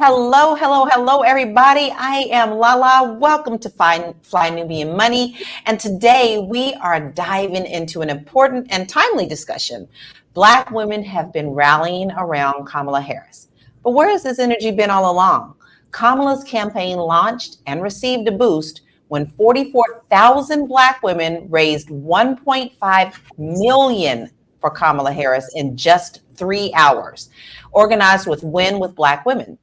Hello, hello, hello, everybody. I am Lala. Welcome to Fly Nubian Money. And today we are diving into an important and timely discussion. Black women have been rallying around Kamala Harris. But where has this energy been all along? Kamala's campaign launched and received a boost when 44,000 Black women raised 1.5 million for Kamala Harris in just 3 hours, organized with Win with Black Women.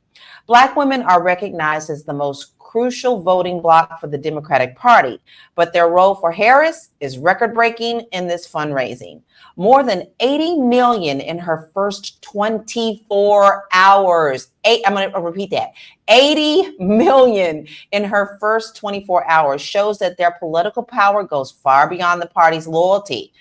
Black women are recognized as the most crucial voting bloc for the Democratic Party, but their role for Harris is record-breaking in this fundraising. More than 80 million in her first 24 hours. I'm going to repeat that. 80 million in her first 24 hours shows that their political power goes far beyond the party's loyalty.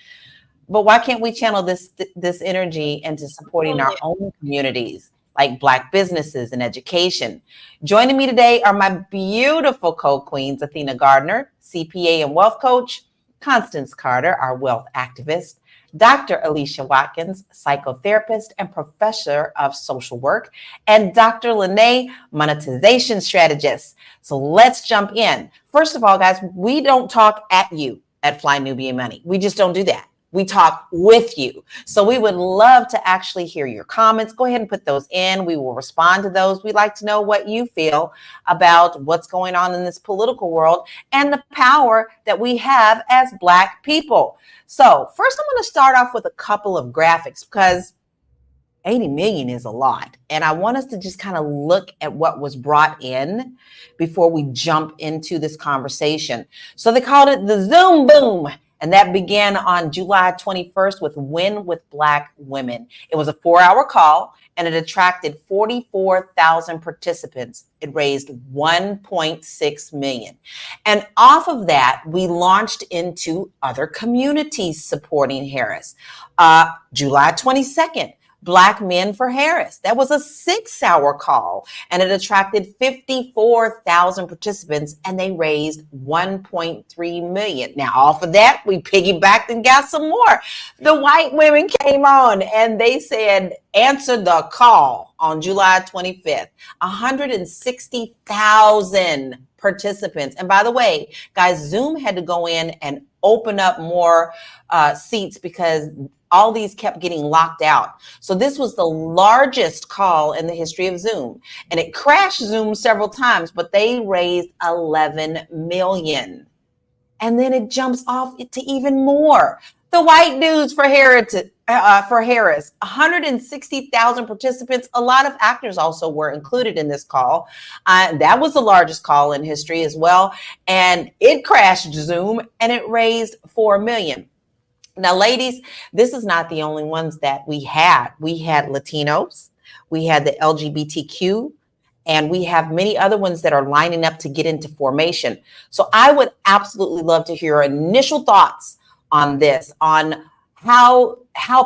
But why can't we channel this energy into supporting our own communities, like Black businesses and education? Joining me today are my beautiful co-queens, Athena Gardner, CPA and wealth coach, Constance Carter, our wealth activist, Dr. Alicia Watkins, psychotherapist and professor of social work, and Dr. Lene, monetization strategist. So let's jump in. First of all, guys, we don't talk at you at Fly Nubian Money. We just don't do that. We talk with you. So we would love to actually hear your comments. Go ahead and put those in. We will respond to those. We'd like to know what you feel about what's going on in this political world and the power that we have as Black people. So first, I'm going to start off with a couple of graphics because 80 million is a lot. And I want us to just kind of look at what was brought in before we jump into this conversation. So they called it the Zoom Boom. And that began on July 21st with Win with Black Women. It was a 4-hour call and it attracted 44,000 participants. It raised 1.6 million. And off of that, we launched into other communities supporting Harris. July 22nd. Black Men for Harris. That was a 6-hour call and it attracted 54,000 participants and they raised 1.3 million. Now, off of that, we piggybacked and got some more. The white women came on and they said, answer the call on July 25th. 160,000 participants. And by the way, guys, Zoom had to go in and open up more seats because all these kept getting locked out. So this was the largest call in the history of Zoom. And it crashed Zoom several times, but they raised 11 million. And then it jumps off to even more. The white dudes for Harris, 160,000 participants. A lot of actors also were included in this call. That was the largest call in history as well. And it crashed Zoom and it raised 4 million. Now, ladies, this is not the only ones that we had. We had Latinos, we had the LGBTQ, and we have many other ones that are lining up to get into formation. So I would absolutely love to hear your initial thoughts on this, on how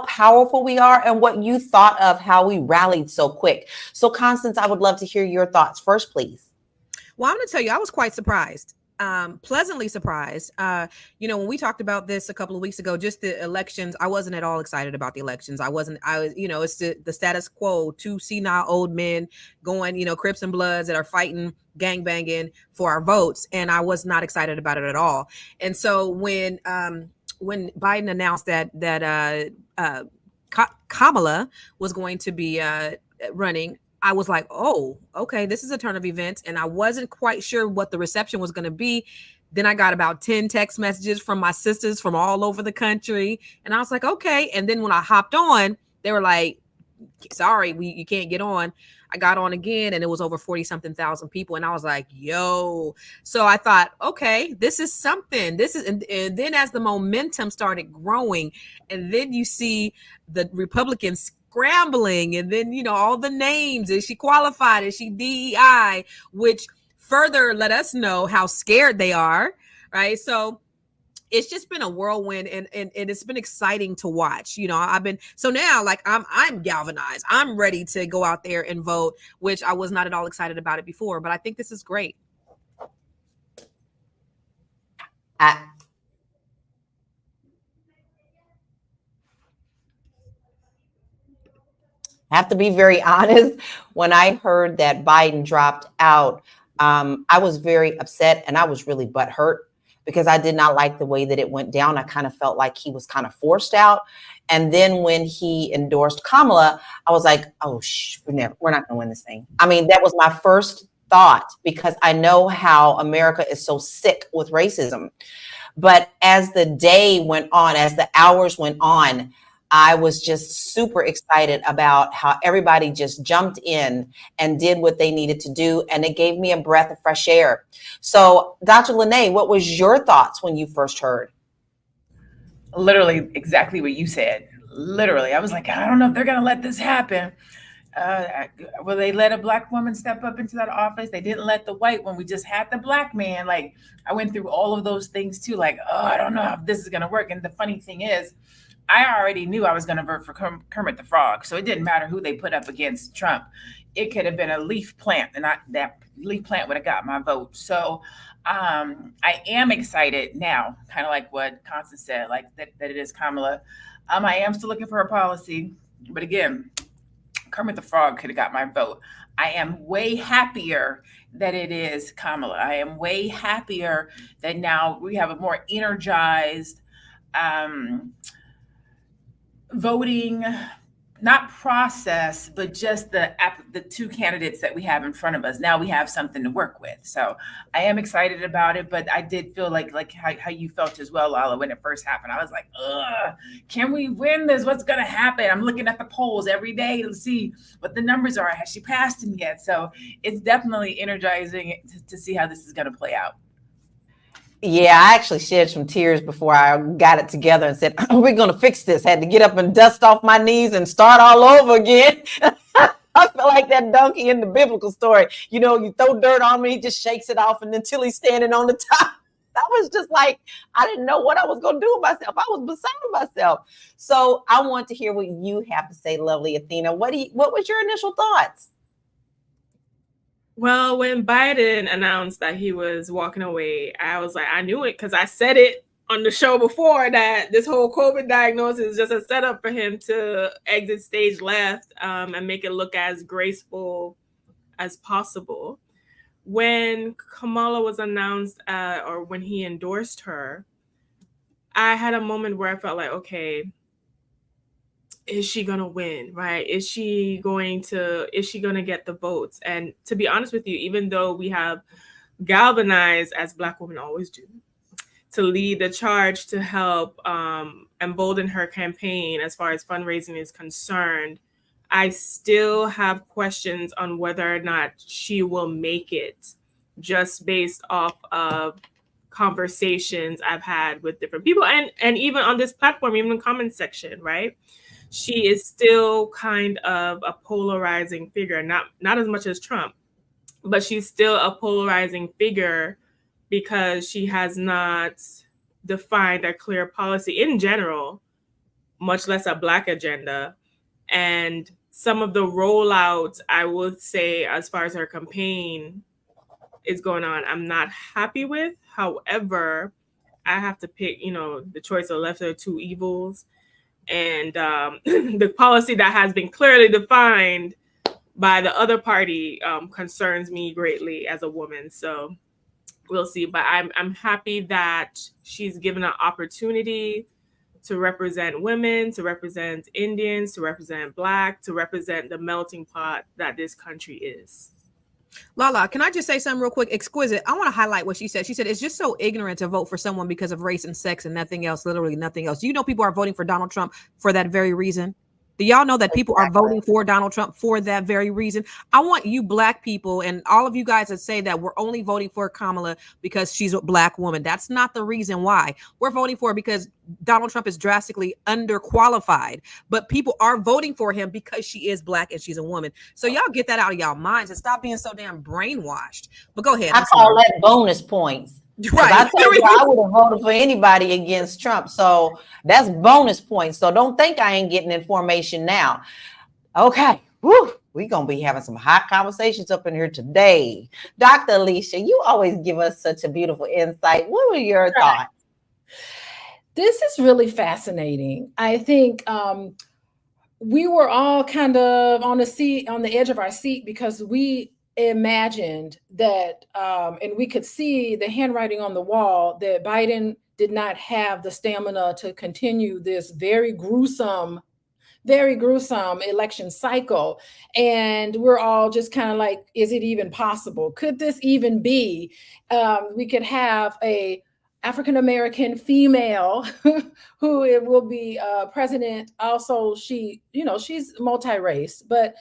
powerful we are and what you thought of how we rallied so quick. So Constance, I would love to hear your thoughts first, please. Well, I'm going to tell you, I was quite surprised. Pleasantly surprised. When we talked about this a couple of weeks ago, just the elections, I wasn't at all excited about the elections. It's the status quo, two senile old men going, Crips and Bloods that are fighting, gangbanging for our votes. And I was not excited about it at all. And so when Biden announced that Kamala was going to be running, I was like, oh, okay, this is a turn of events. And I wasn't quite sure what the reception was going to be. Then I got about 10 text messages from my sisters from all over the country. And I was like, okay. And then when I hopped on, they were like, sorry, you can't get on. I got on again and it was over 40 something thousand people. And I was like, yo. So I thought, okay, this is something. And then as the momentum started growing, and then you see the Republicans scrambling, and then all the names, is she qualified, is she DEI, which further let us know how scared they are, right? So it's just been a whirlwind, and it's been exciting to watch. So now, like, I'm galvanized, I'm ready to go out there and vote, which I was not at all excited about it before, but I think this is great. I have to be very honest. When I heard that Biden dropped out, I was very upset and I was really butthurt because I did not like the way that it went down. I kind of felt like he was kind of forced out. And then when he endorsed Kamala, I was like, oh, we're not going to win this thing. I mean, that was my first thought because I know how America is so sick with racism. But as the day went on, as the hours went on, I was just super excited about how everybody just jumped in and did what they needed to do. And it gave me a breath of fresh air. So, Dr. Lene, what was your thoughts when you first heard? Literally exactly what you said. Literally, I was like, I don't know if they're going to let this happen. Will they let a Black woman step up into that office? They didn't let the white one. We just had the Black man. Like, I went through all of those things too. Like, oh, I don't know if this is going to work. And the funny thing is, I already knew I was going to vote for Kermit the Frog. So it didn't matter who they put up against Trump. It could have been a leaf plant, and that leaf plant would have got my vote. So I am excited now, kind of like what Constance said, like that it is Kamala. I am still looking for a policy. But again, Kermit the Frog could have got my vote. I am way happier that it is Kamala. I am way happier that now we have a more energized voting, not process, but just the two candidates that we have in front of us. Now we have something to work with. So I am excited about it, but I did feel like how you felt as well, Lala, when it first happened. I was like, ugh, can we win this? What's going to happen? I'm looking at the polls every day to see what the numbers are. Has she passed him yet? So it's definitely energizing to see how this is going to play out. Yeah, I actually shed some tears before I got it together and said, we're going to fix this. Had to get up and dust off my knees and start all over again. I feel like that donkey in the biblical story. You know, you throw dirt on me, he just shakes it off and until he's standing on the top. That was just like, I didn't know what I was going to do with myself. I was beside myself. So I want to hear what you have to say, lovely Athena. What was your initial thoughts? Well, when Biden announced that he was walking away, I was like, I knew it because I said it on the show before that this whole COVID diagnosis is just a setup for him to exit stage left and make it look as graceful as possible. When Kamala was announced or when he endorsed her, I had a moment where I felt like, okay, is she gonna win, right? Is she gonna get the votes? And to be honest with you, even though we have galvanized, as Black women always do, to lead the charge to help embolden her campaign as far as fundraising is concerned, I still have questions on whether or not she will make it, just based off of conversations I've had with different people and even on this platform, even in the comment section, right? She is still kind of a polarizing figure, not as much as Trump, but she's still a polarizing figure because she has not defined a clear policy in general, much less a Black agenda. And some of the rollouts, I would say, as far as her campaign is going on, I'm not happy with. However, I have to pick, the choice of lesser two evils. And the policy that has been clearly defined by the other party concerns me greatly as a woman. So we'll see. But I'm happy that she's given an opportunity to represent women, to represent Indians, to represent Black, to represent the melting pot that this country is. Lala, can I just say something real quick? Exquisite. I want to highlight what she said. She said it's just so ignorant to vote for someone because of race and sex and nothing else, literally nothing else. Do you know people are voting for Donald Trump for that very reason? Do y'all know that people are voting for Donald Trump for that very reason? I want you Black people and all of you guys that say that we're only voting for Kamala because she's a Black woman. That's not the reason why. We're voting for her because Donald Trump is drastically underqualified, but people are voting for him because she is Black and she's a woman. So y'all get that out of y'all minds and stop being so damn brainwashed. But go ahead. I call that bonus points. Right. I told you I would have voted for anybody against Trump. So that's bonus points. So don't think I ain't getting information now. Okay. Woo. We're going to be having some hot conversations up in here today. Dr. Alicia, you always give us such a beautiful insight. What were your thoughts? This is really fascinating. I think we were all kind of on the edge of our seat, because we imagined that, and we could see the handwriting on the wall, that Biden did not have the stamina to continue this very gruesome election cycle. And we're all just kind of like, is it even possible? Could this even be? We could have a African-American female who it will be president. Also, she's multi-race, but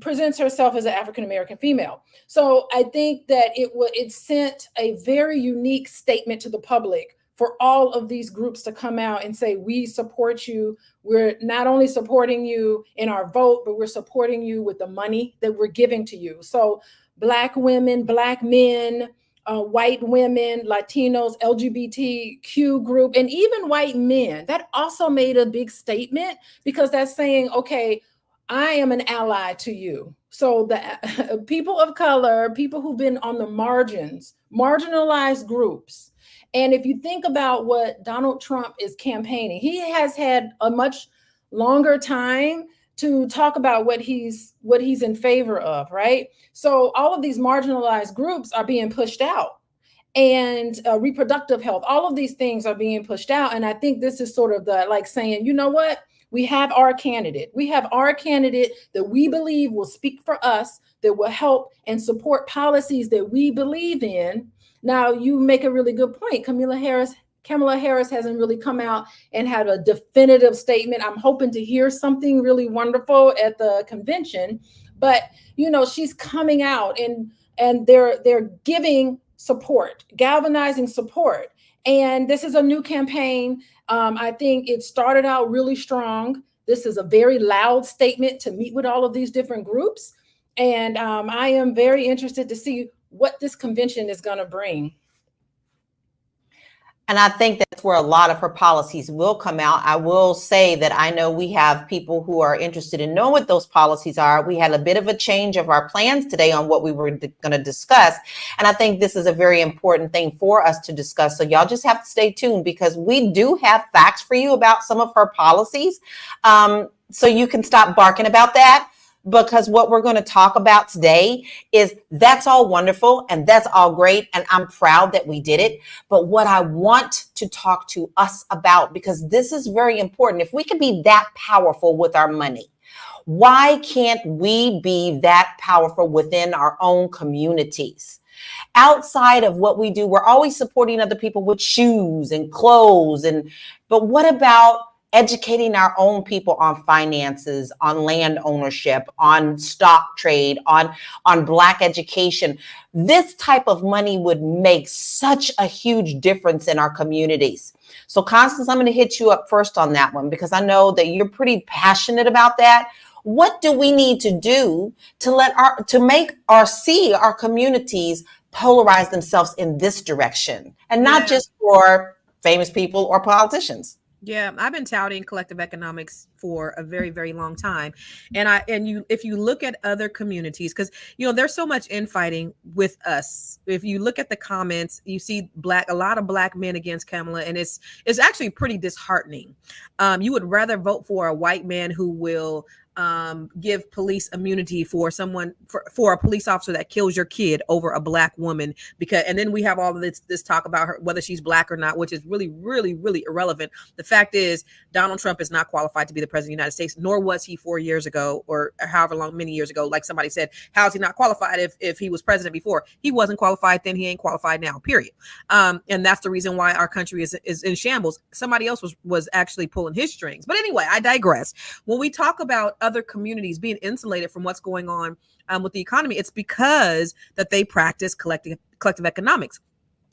presents herself as an African-American female. So I think that it sent a very unique statement to the public for all of these groups to come out and say, we support you. We're not only supporting you in our vote, but we're supporting you with the money that we're giving to you. So Black women, Black men, white women, Latinos, LGBTQ group, and even white men, that also made a big statement, because that's saying, okay, I am an ally to you. So the people of color, people who've been on the margins, marginalized groups. And if you think about what Donald Trump is campaigning, he has had a much longer time to talk about what he's in favor of, right? So all of these marginalized groups are being pushed out, and reproductive health, all of these things are being pushed out. And I think this is sort of the like saying, you know what? We have our candidate. We have our candidate that we believe will speak for us, that will help and support policies that we believe in. Now, you make a really good point. Kamala Harris hasn't really come out and had a definitive statement. I'm hoping to hear something really wonderful at the convention, but she's coming out and they're giving support, galvanizing support. And this is a new campaign. I think it started out really strong. This is a very loud statement to meet with all of these different groups. And I am very interested to see what this convention is going to bring. And I think that's where a lot of her policies will come out. I will say that I know we have people who are interested in knowing what those policies are. We had a bit of a change of our plans today on what we were going to discuss. And I think this is a very important thing for us to discuss. So y'all just have to stay tuned, because we do have facts for you about some of her policies. So you can stop barking about that, because what we're going to talk about today is that's all wonderful and that's all great. And I'm proud that we did it. But what I want to talk to us about, because this is very important, if we can be that powerful with our money, why can't we be that powerful within our own communities? Outside of what we do, we're always supporting other people with shoes and clothes. But what about educating our own people on finances, on land ownership, on stock trade, on Black education? This type of money would make such a huge difference in our communities. So Constance, I'm going to hit you up first on that one, because I know that you're pretty passionate about that. What do we need to do to make or see our communities polarize themselves in this direction, and not just for famous people or politicians? Yeah, I've been touting collective economics for a very, very long time. And if you look at other communities, because there's so much infighting with us. If you look at the comments, you see a lot of Black men against Kamala, and it's actually pretty disheartening. You would rather vote for a white man who will give police immunity for a police officer that kills your kid over a Black woman, and then we have all of this talk about her, whether she's Black or not, which is really, really, really irrelevant. The fact is, Donald Trump is not qualified to be the president of the United States, nor was he 4 years ago, or however long, many years ago. Like somebody said, how is he not qualified if he was president before? He wasn't qualified then, he ain't qualified now, period. And that's the reason why our country is in shambles. Somebody else was actually pulling his strings. But anyway, I digress. When we talk about other communities being insulated from what's going on with the economy, it's because that they practice collective economics.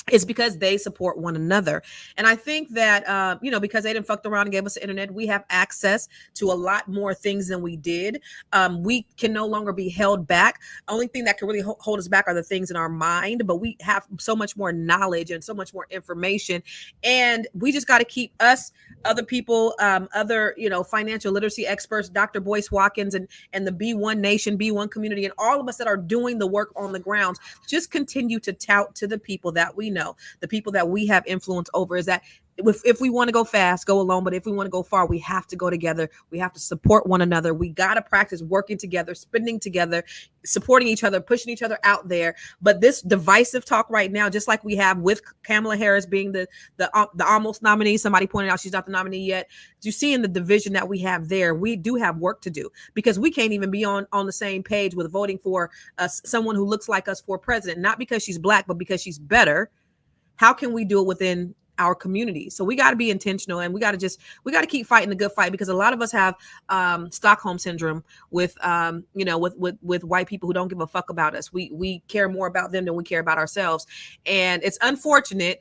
It's because they support one another. And I think that, because they didn't fuck around and gave us the internet, we have access to a lot more things than we did. We can no longer be held back. Only thing that can really hold us back are the things in our mind, but we have so much more knowledge and so much more information. And we just got to keep us, other people, other, financial literacy experts, Dr. Boyce Watkins and the B1 Nation, B1 community, and all of us that are doing the work on the ground, just continue to tout to the people that we know, the people that we have influence over, is that if we want to go fast, go alone. But if we want to go far, we have to go together. We have to support one another. We got to practice working together, spending together, supporting each other, pushing each other out there. But this divisive talk right now, just like we have with Kamala Harris being the almost nominee, somebody pointed out she's not the nominee yet. You see in the division that we have there, we do have work to do, because we can't even be on the same page with voting for someone who looks like us for president, not because she's Black, but because she's better. How can we do it within our community? So we got to be intentional, and we got to keep fighting the good fight, because a lot of us have Stockholm syndrome with with white people who don't give a fuck about us. We care more about them than we care about ourselves, and it's unfortunate,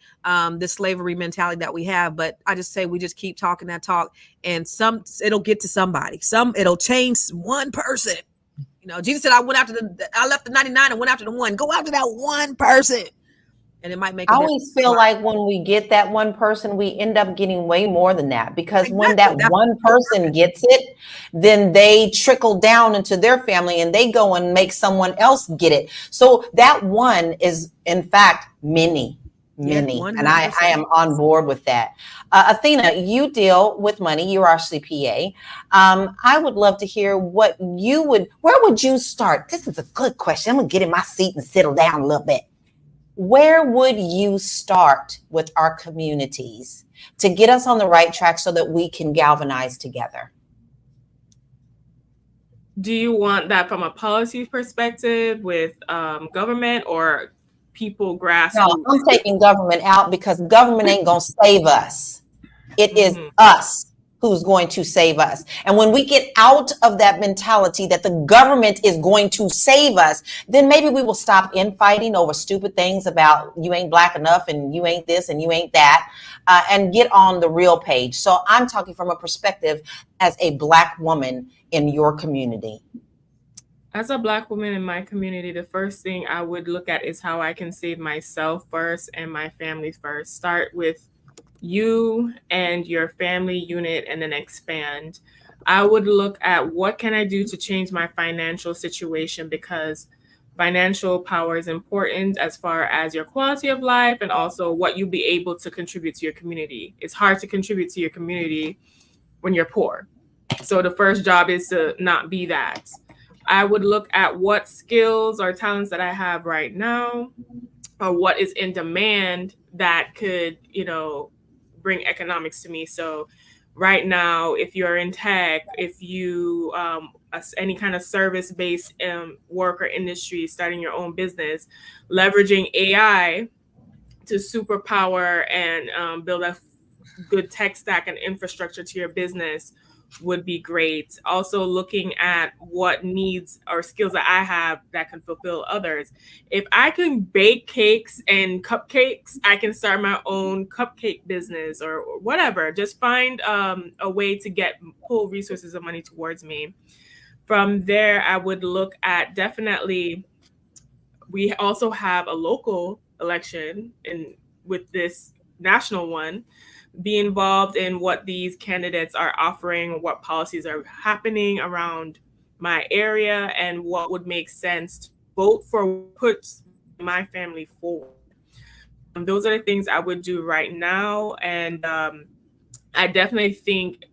this slavery mentality that we have. But I just say we just keep talking that talk, and it'll get to somebody. It'll change one person. Jesus said, I left the 99 and went after the one. Go after that one person, and it might make. I always feel like when we get that one person, we end up getting way more than that, because when that one person gets it, then they trickle down into their family and they go and make someone else get it. So that one is, in fact, many. And I am on board with that. Athena, you deal with money. You're our CPA. I would love to hear where would you start? This is a good question. I'm going to get in my seat and settle down a little bit. Where would you start with our communities to get us on the right track so that we can galvanize together? Do you want that from a policy perspective with government, or people grassroots? No, I'm taking government out, because government ain't going to save us. It is us who's going to save us. And when we get out of that mentality that the government is going to save us, then maybe we will stop infighting over stupid things about you ain't Black enough and you ain't this and you ain't that, and get on the real page. So I'm talking from a perspective as a Black woman in your community. As a Black woman in my community, the first thing I would look at is how I can save myself first and my family first. Start with you and your family unit, and then expand. I would look at what can I do to change my financial situation, because financial power is important as far as your quality of life and also what you'll be able to contribute to your community. It's hard to contribute to your community when you're poor. So the first job is to not be that. I would look at what skills or talents that I have right now, or what is in demand that could, bring economics to me. So right now, if you're in tech, if you any kind of service-based work or industry, starting your own business, leveraging AI to superpower and build a good tech stack and infrastructure to your business would be great. Also looking at what needs or skills that I have that can fulfill others. If I can bake cakes and cupcakes, I can start my own cupcake business or whatever. Just find a way to pull resources of money towards me. From there, I would look at definitely, we also have a local election with this national one. Be involved in what these candidates are offering, what policies are happening around my area, and what would make sense to vote for, puts my family forward. Those are the things I would do right now. And I definitely think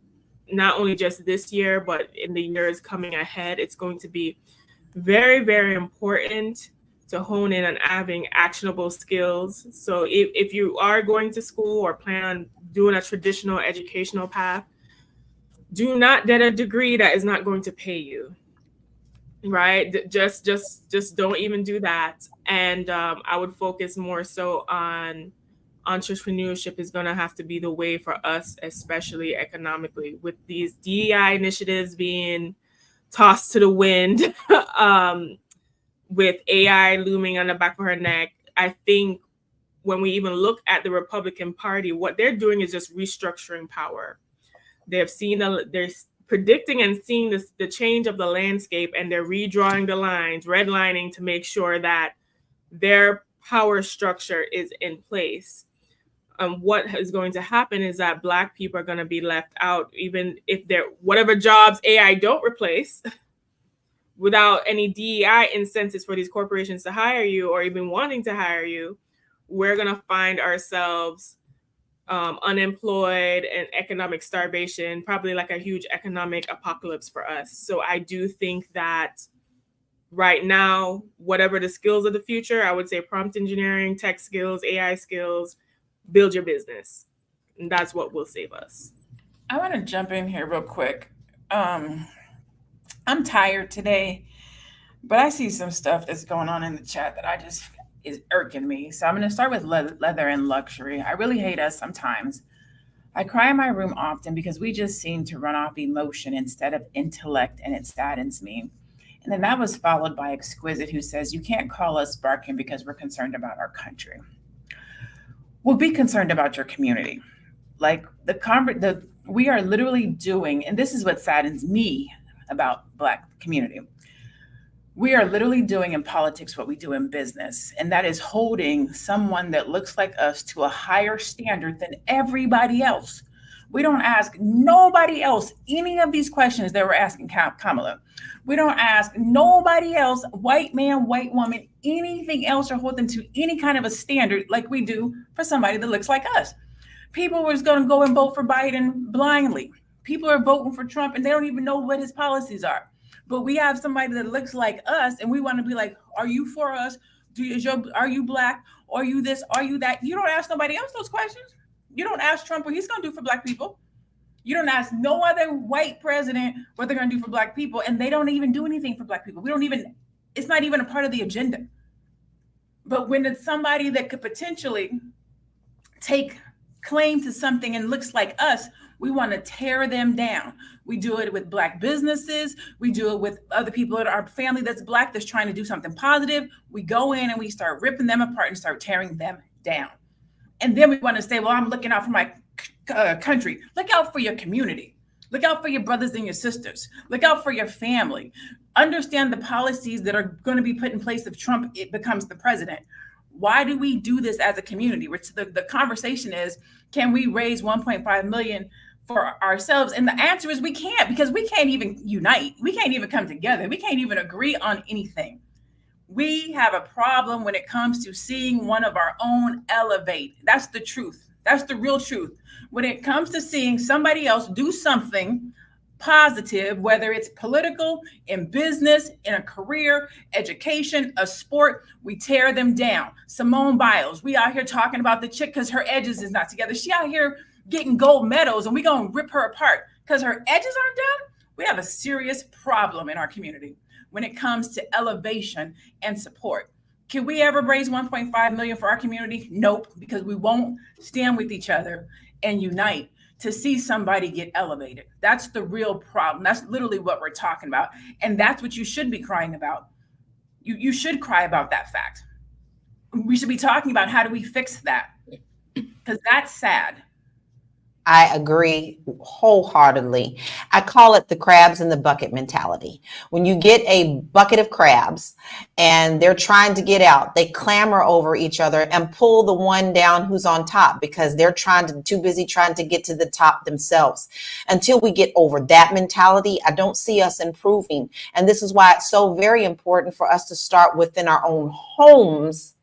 not only just this year, but in the years coming ahead, it's going to be very, very important to hone in on having actionable skills. So if you are going to school or plan on doing a traditional educational path, do not get a degree that is not going to pay you, right? Just don't even do that. And I would focus more so on entrepreneurship is going to have to be the way for us, especially economically, with these DEI initiatives being tossed to the wind. With AI looming on the back of her neck, I think when we even look at the Republican Party, what they're doing is just restructuring power. They're predicting and seeing the change of the landscape, and they're redrawing the lines, redlining to make sure that their power structure is in place. What is going to happen is that Black people are going to be left out, even if they're whatever jobs AI don't replace. Without any DEI incentives for these corporations to hire you or even wanting to hire you, we're going to find ourselves unemployed and economic starvation, probably like a huge economic apocalypse for us. So I do think that right now, whatever the skills of the future, I would say prompt engineering, tech skills, AI skills, build your business. And that's what will save us. I want to jump in here real quick. I'm tired today, but I see some stuff that's going on in the chat that is irking me. So I'm going to start with leather and luxury. I really hate us sometimes. I cry in my room often because we just seem to run off emotion instead of intellect, and it saddens me. And then that was followed by Exquisite, who says, you can't call us barking because we're concerned about our country. Well, be concerned about your community. Like we are literally doing, and this is what saddens me about Black community. We are literally doing in politics what we do in business, and that is holding someone that looks like us to a higher standard than everybody else. We don't ask nobody else any of these questions that we're asking Kamala. We don't ask nobody else, white man, white woman, anything else, or hold them to any kind of a standard like we do for somebody that looks like us. People were just going to go and vote for Biden blindly. People are voting for Trump and they don't even know what his policies are. But we have somebody that looks like us and we want to be like, are you for us? Are you Black? Are you this? Are you that? You don't ask nobody else those questions. You don't ask Trump what he's going to do for Black people. You don't ask no other white president what they're going to do for Black people. And they don't even do anything for Black people. It's not even a part of the agenda. But when it's somebody that could potentially take claim to something and looks like us, we want to tear them down. We do it with Black businesses. We do it with other people in our family that's Black, that's trying to do something positive. We go in and we start ripping them apart and start tearing them down. And then we want to say, well, I'm looking out for my country. Look out for your community. Look out for your brothers and your sisters. Look out for your family. Understand the policies that are going to be put in place if Trump becomes the president. Why do we do this as a community? Which the conversation is, can we raise 1.5 million for ourselves? And the answer is we can't, because we can't even unite. We can't even come together. We can't even agree on anything. We have a problem when it comes to seeing one of our own elevate. That's the truth. That's the real truth. When it comes to seeing somebody else do something positive, whether it's political, in business, in a career, education, a sport, we tear them down. Simone Biles, we out here talking about the chick because her edges is not together. She out here getting gold medals and we gonna rip her apart because her edges aren't done. We have a serious problem in our community when it comes to elevation and support. Can we ever raise 1.5 million for our community? Nope, because we won't stand with each other and unite to see somebody get elevated. That's the real problem. That's literally what we're talking about. And that's what you should be crying about. You should cry about that fact. We should be talking about how do we fix that? Because that's sad. I agree wholeheartedly. I call it the crabs in the bucket mentality. When you get a bucket of crabs and they're trying to get out, they clamor over each other and pull the one down who's on top because they're too busy trying to get to the top themselves. Until we get over that mentality, I don't see us improving. And this is why it's so very important for us to start within our own homes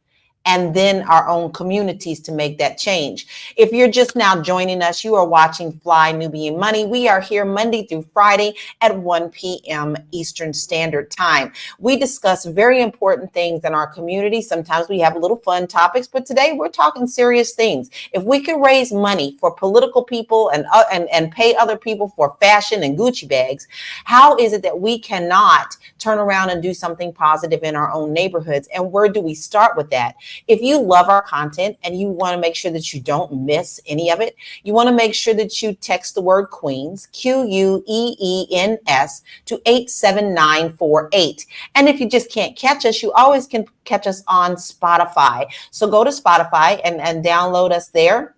and then our own communities to make that change. If you're just now joining us, you are watching Fly Nubian Money. We are here Monday through Friday at 1 p.m. Eastern Standard Time. We discuss very important things in our community. Sometimes we have little fun topics, but today we're talking serious things. If we could raise money for political people and pay other people for fashion and Gucci bags, how is it that we cannot turn around and do something positive in our own neighborhoods? And where do we start with that? If you love our content and you want to make sure that you don't miss any of it, you want to make sure that you text the word Queens, QUEENS, to 87948. And if you just can't catch us, you always can catch us on Spotify. So go to Spotify and download us there,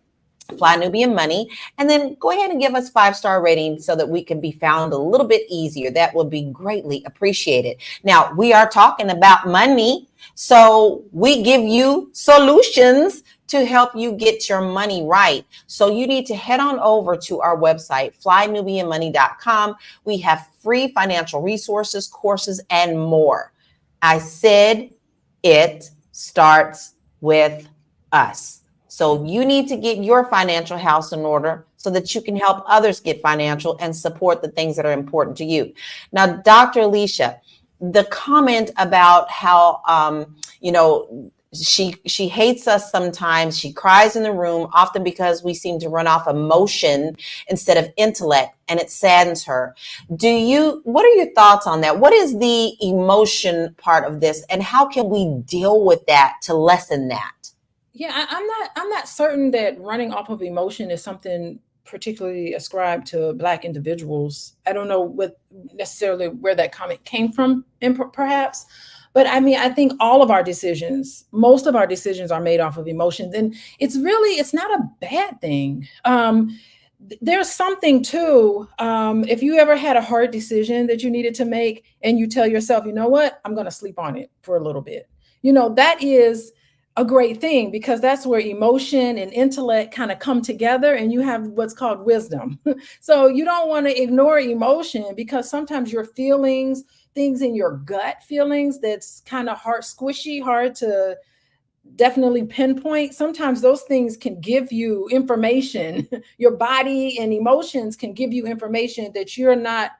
Fly Nubian Money, and then go ahead and give us 5-star rating so that we can be found a little bit easier. That would be greatly appreciated. Now, we are talking about money, so we give you solutions to help you get your money right. So you need to head on over to our website, flynubianmoney.com. We have free financial resources, courses, and more. I said it starts with us. So you need to get your financial house in order so that you can help others get financial and support the things that are important to you. Now, Dr. Alicia, the comment about how, she hates us sometimes. She cries in the room, often because we seem to run off emotion instead of intellect, and it saddens her. What are your thoughts on that? What is the emotion part of this, and how can we deal with that to lessen that? Yeah, I'm not certain that running off of emotion is something particularly ascribed to Black individuals. I don't know what necessarily where that comment came from, perhaps. But I mean, I think all of our decisions, most of our decisions are made off of emotions. And it's not a bad thing. There's something too, if you ever had a hard decision that you needed to make and you tell yourself, you know what, I'm going to sleep on it for a little bit. That is a great thing, because that's where emotion and intellect kind of come together and you have what's called wisdom. So you don't want to ignore emotion, because sometimes your feelings, things in your gut feelings that's kind of squishy, hard to definitely pinpoint. Sometimes those things can give you information. Your body and emotions can give you information that you're not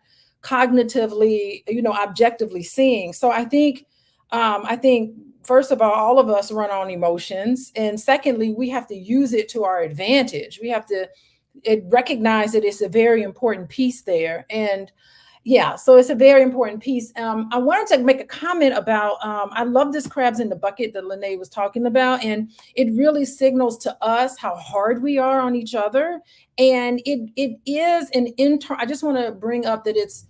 cognitively, objectively seeing. So I think first of all of us run on emotions. And secondly, we have to use it to our advantage. We have to recognize that it's a very important piece there. And yeah, so it's a very important piece. I wanted to make a comment about, I love this crabs in the bucket that Lene was talking about. And it really signals to us how hard we are on each other. And it is I just want to bring up that it's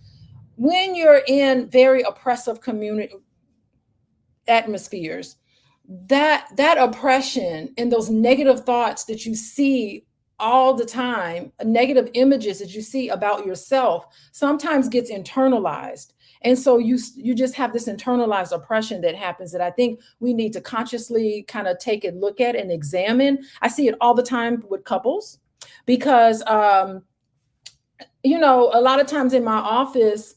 when you're in very oppressive community atmospheres, that oppression and those negative thoughts that you see all the time, negative images that you see about yourself, sometimes gets internalized. And so you just have this internalized oppression that happens that I think we need to consciously kind of take a look at and examine. I see it all the time with couples, because a lot of times in my office,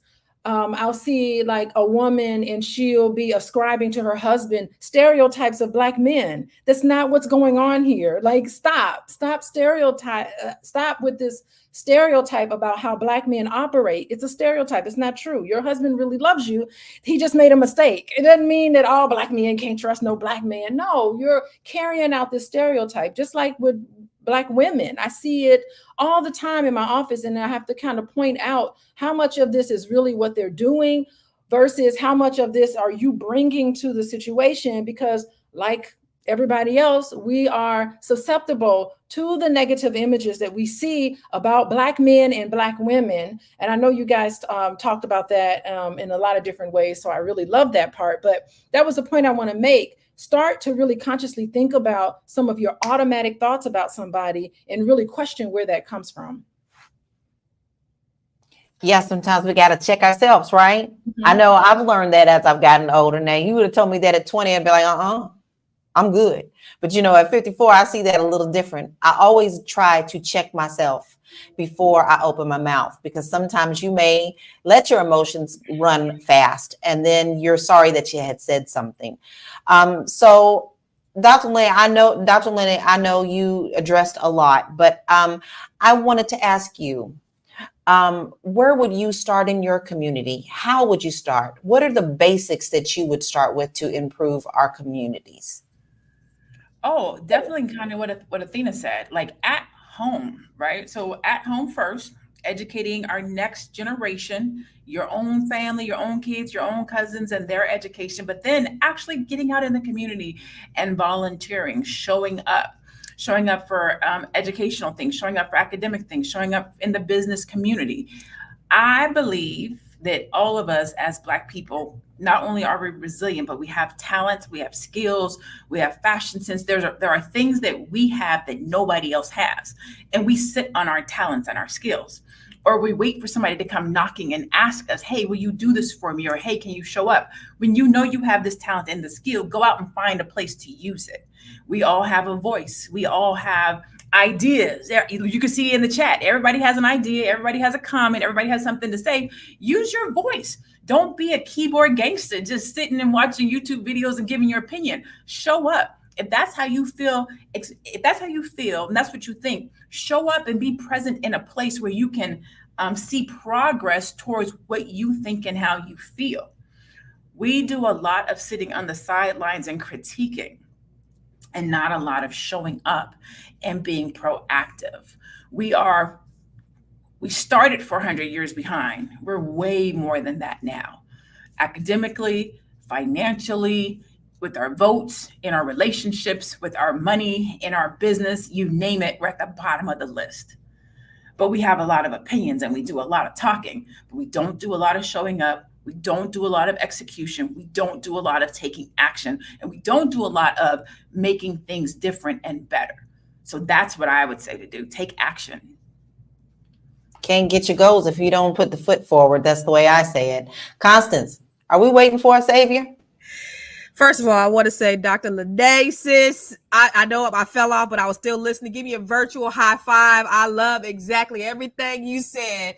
I'll see like a woman and she'll be ascribing to her husband stereotypes of Black men. That's not what's going on here. Like, stop stereotype. Stop with this stereotype about how Black men operate. It's a stereotype. It's not true. Your husband really loves you. He just made a mistake. It doesn't mean that all Black men can't trust no Black man. No, you're carrying out this stereotype, just like with Black women. I see it all the time in my office, and I have to kind of point out how much of this is really what they're doing versus how much of this are you bringing to the situation, because like everybody else, we are susceptible to the negative images that we see about Black men and Black women. And I know you guys talked about that in a lot of different ways, so I really love that part. But that was the point I want to make. Start to really consciously think about some of your automatic thoughts about somebody and really question where that comes from. Yeah, sometimes we got to check ourselves, right? Mm-hmm. I know I've learned that as I've gotten older. Now, you would have told me that at 20, I'd be like, I'm good. But, at 54, I see that a little different. I always try to check myself before I open my mouth, because sometimes you may let your emotions run fast and then you're sorry that you had said something. So Dr. Lene, I know you addressed a lot, but I wanted to ask you, where would you start in your community? How would you start? What are the basics that you would start with to improve our communities? Oh, definitely kind of what Athena said, like at home, right? So at home first, educating our next generation, your own family, your own kids, your own cousins, and their education, but then actually getting out in the community and volunteering, showing up for educational things, showing up for academic things, showing up in the business community. I believe that all of us as Black people, not only are we resilient, but we have talents, we have skills, we have fashion sense. There are things that we have that nobody else has. And we sit on our talents and our skills. Or we wait for somebody to come knocking and ask us, hey, will you do this for me? Or hey, can you show up? When you know you have this talent and the skill, go out and find a place to use it. We all have a voice. We all have ideas. You can see in the chat, everybody has an idea, everybody has a comment, everybody has something to say. Use your voice. Don't be a keyboard gangster just sitting and watching YouTube videos and giving your opinion. Show up. If that's how you feel, if that's how you feel, and that's what you think, show up and be present in a place where you can see progress towards what you think and how you feel. We do a lot of sitting on the sidelines and critiquing, and not a lot of showing up and being proactive. We started 400 years behind. We're way more than that now. Academically, financially, with our votes, in our relationships, with our money, in our business, you name it, we're at the bottom of the list. But we have a lot of opinions and we do a lot of talking, but we don't do a lot of showing up. We don't do a lot of execution. We don't do a lot of taking action, and we don't do a lot of making things different and better. So that's what I would say to do. Take action. Can't get your goals if you don't put the foot forward. That's the way I say it. Constance, are we waiting for a savior? First of all, I want to say, Dr. Lene, sis, I know I fell off, but I was still listening. Give me a virtual high five. I love exactly everything you said.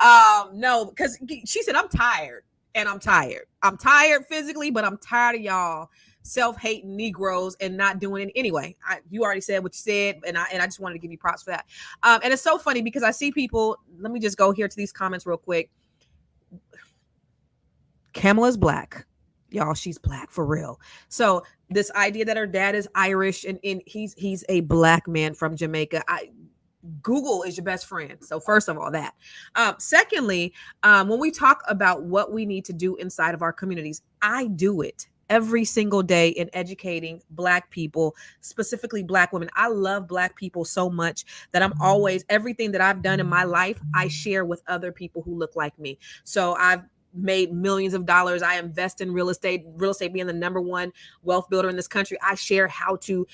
No, because she said, I'm tired, and I'm tired. I'm tired physically, but I'm tired of y'all self-hating Negroes and not doing it anyway. You already said what you said, and I just wanted to give you props for that. And it's so funny because I see people. Let me just go here to these comments real quick. Kamala's Black. Y'all, she's Black for real. So this idea that her dad is Irish and he's a Black man from Jamaica. Google is your best friend. So first of all, that. Secondly, when we talk about what we need to do inside of our communities, I do it every single day in educating Black people, specifically Black women. I love Black people so much that I'm always, everything that I've done in my life, I share with other people who look like me. So I've made millions of dollars. I invest in real estate being the number one wealth builder in this country. I share how to,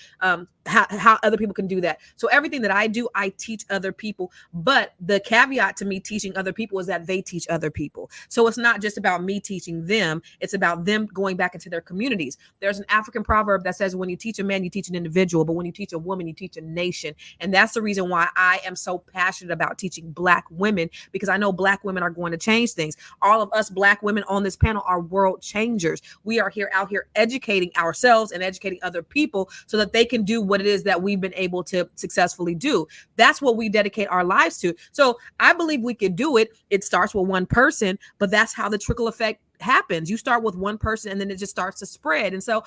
how other people can do that. So everything that I do, I teach other people. But the caveat to me teaching other people is that they teach other people. So it's not just about me teaching them. It's about them going back into their communities. There's an African proverb that says, when you teach a man, you teach an individual, but when you teach a woman, you teach a nation. And that's the reason why I am so passionate about teaching Black women, because I know Black women are going to change things. All of us Black women on this panel are world changers. We are out here educating ourselves and educating other people so that they can do what it is that we've been able to successfully do. That's what we dedicate our lives to. So I believe we could do it. It starts with one person, but that's how the trickle effect happens. You start with one person and then it just starts to spread. And so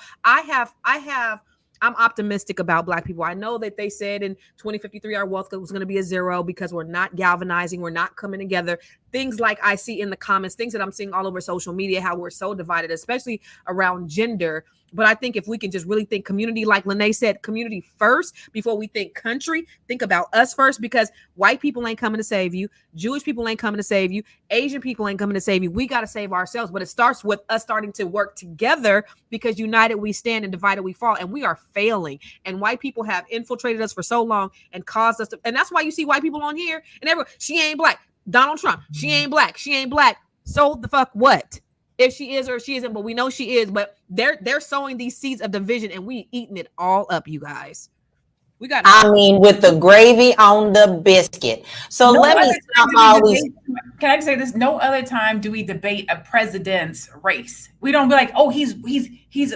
I'm optimistic about Black people. I know that they said in 2053 our wealth was going to be a zero because we're not galvanizing, we're not coming together. Things like I see in the comments, things that I'm seeing all over social media, how we're so divided, especially around gender. But I think if we can just really think community, like Lene said, community first before we think country, think about us first, because white people ain't coming to save you. Jewish people ain't coming to save you. Asian people ain't coming to save you. We got to save ourselves. But it starts with us starting to work together, because united we stand and divided we fall. And we are failing. And white people have infiltrated us for so long and caused us to. And that's why you see white people on here and everyone, she ain't Black. Donald Trump, she ain't Black. She ain't Black. So the fuck what? If she is or she isn't, but we know she is. But they're sowing these seeds of division, and we eating it all up, you guys. We got. I mean, with the gravy on the biscuit. So let me stop all these. Can I just say this? No other time do we debate a president's race. We don't be like, oh, he's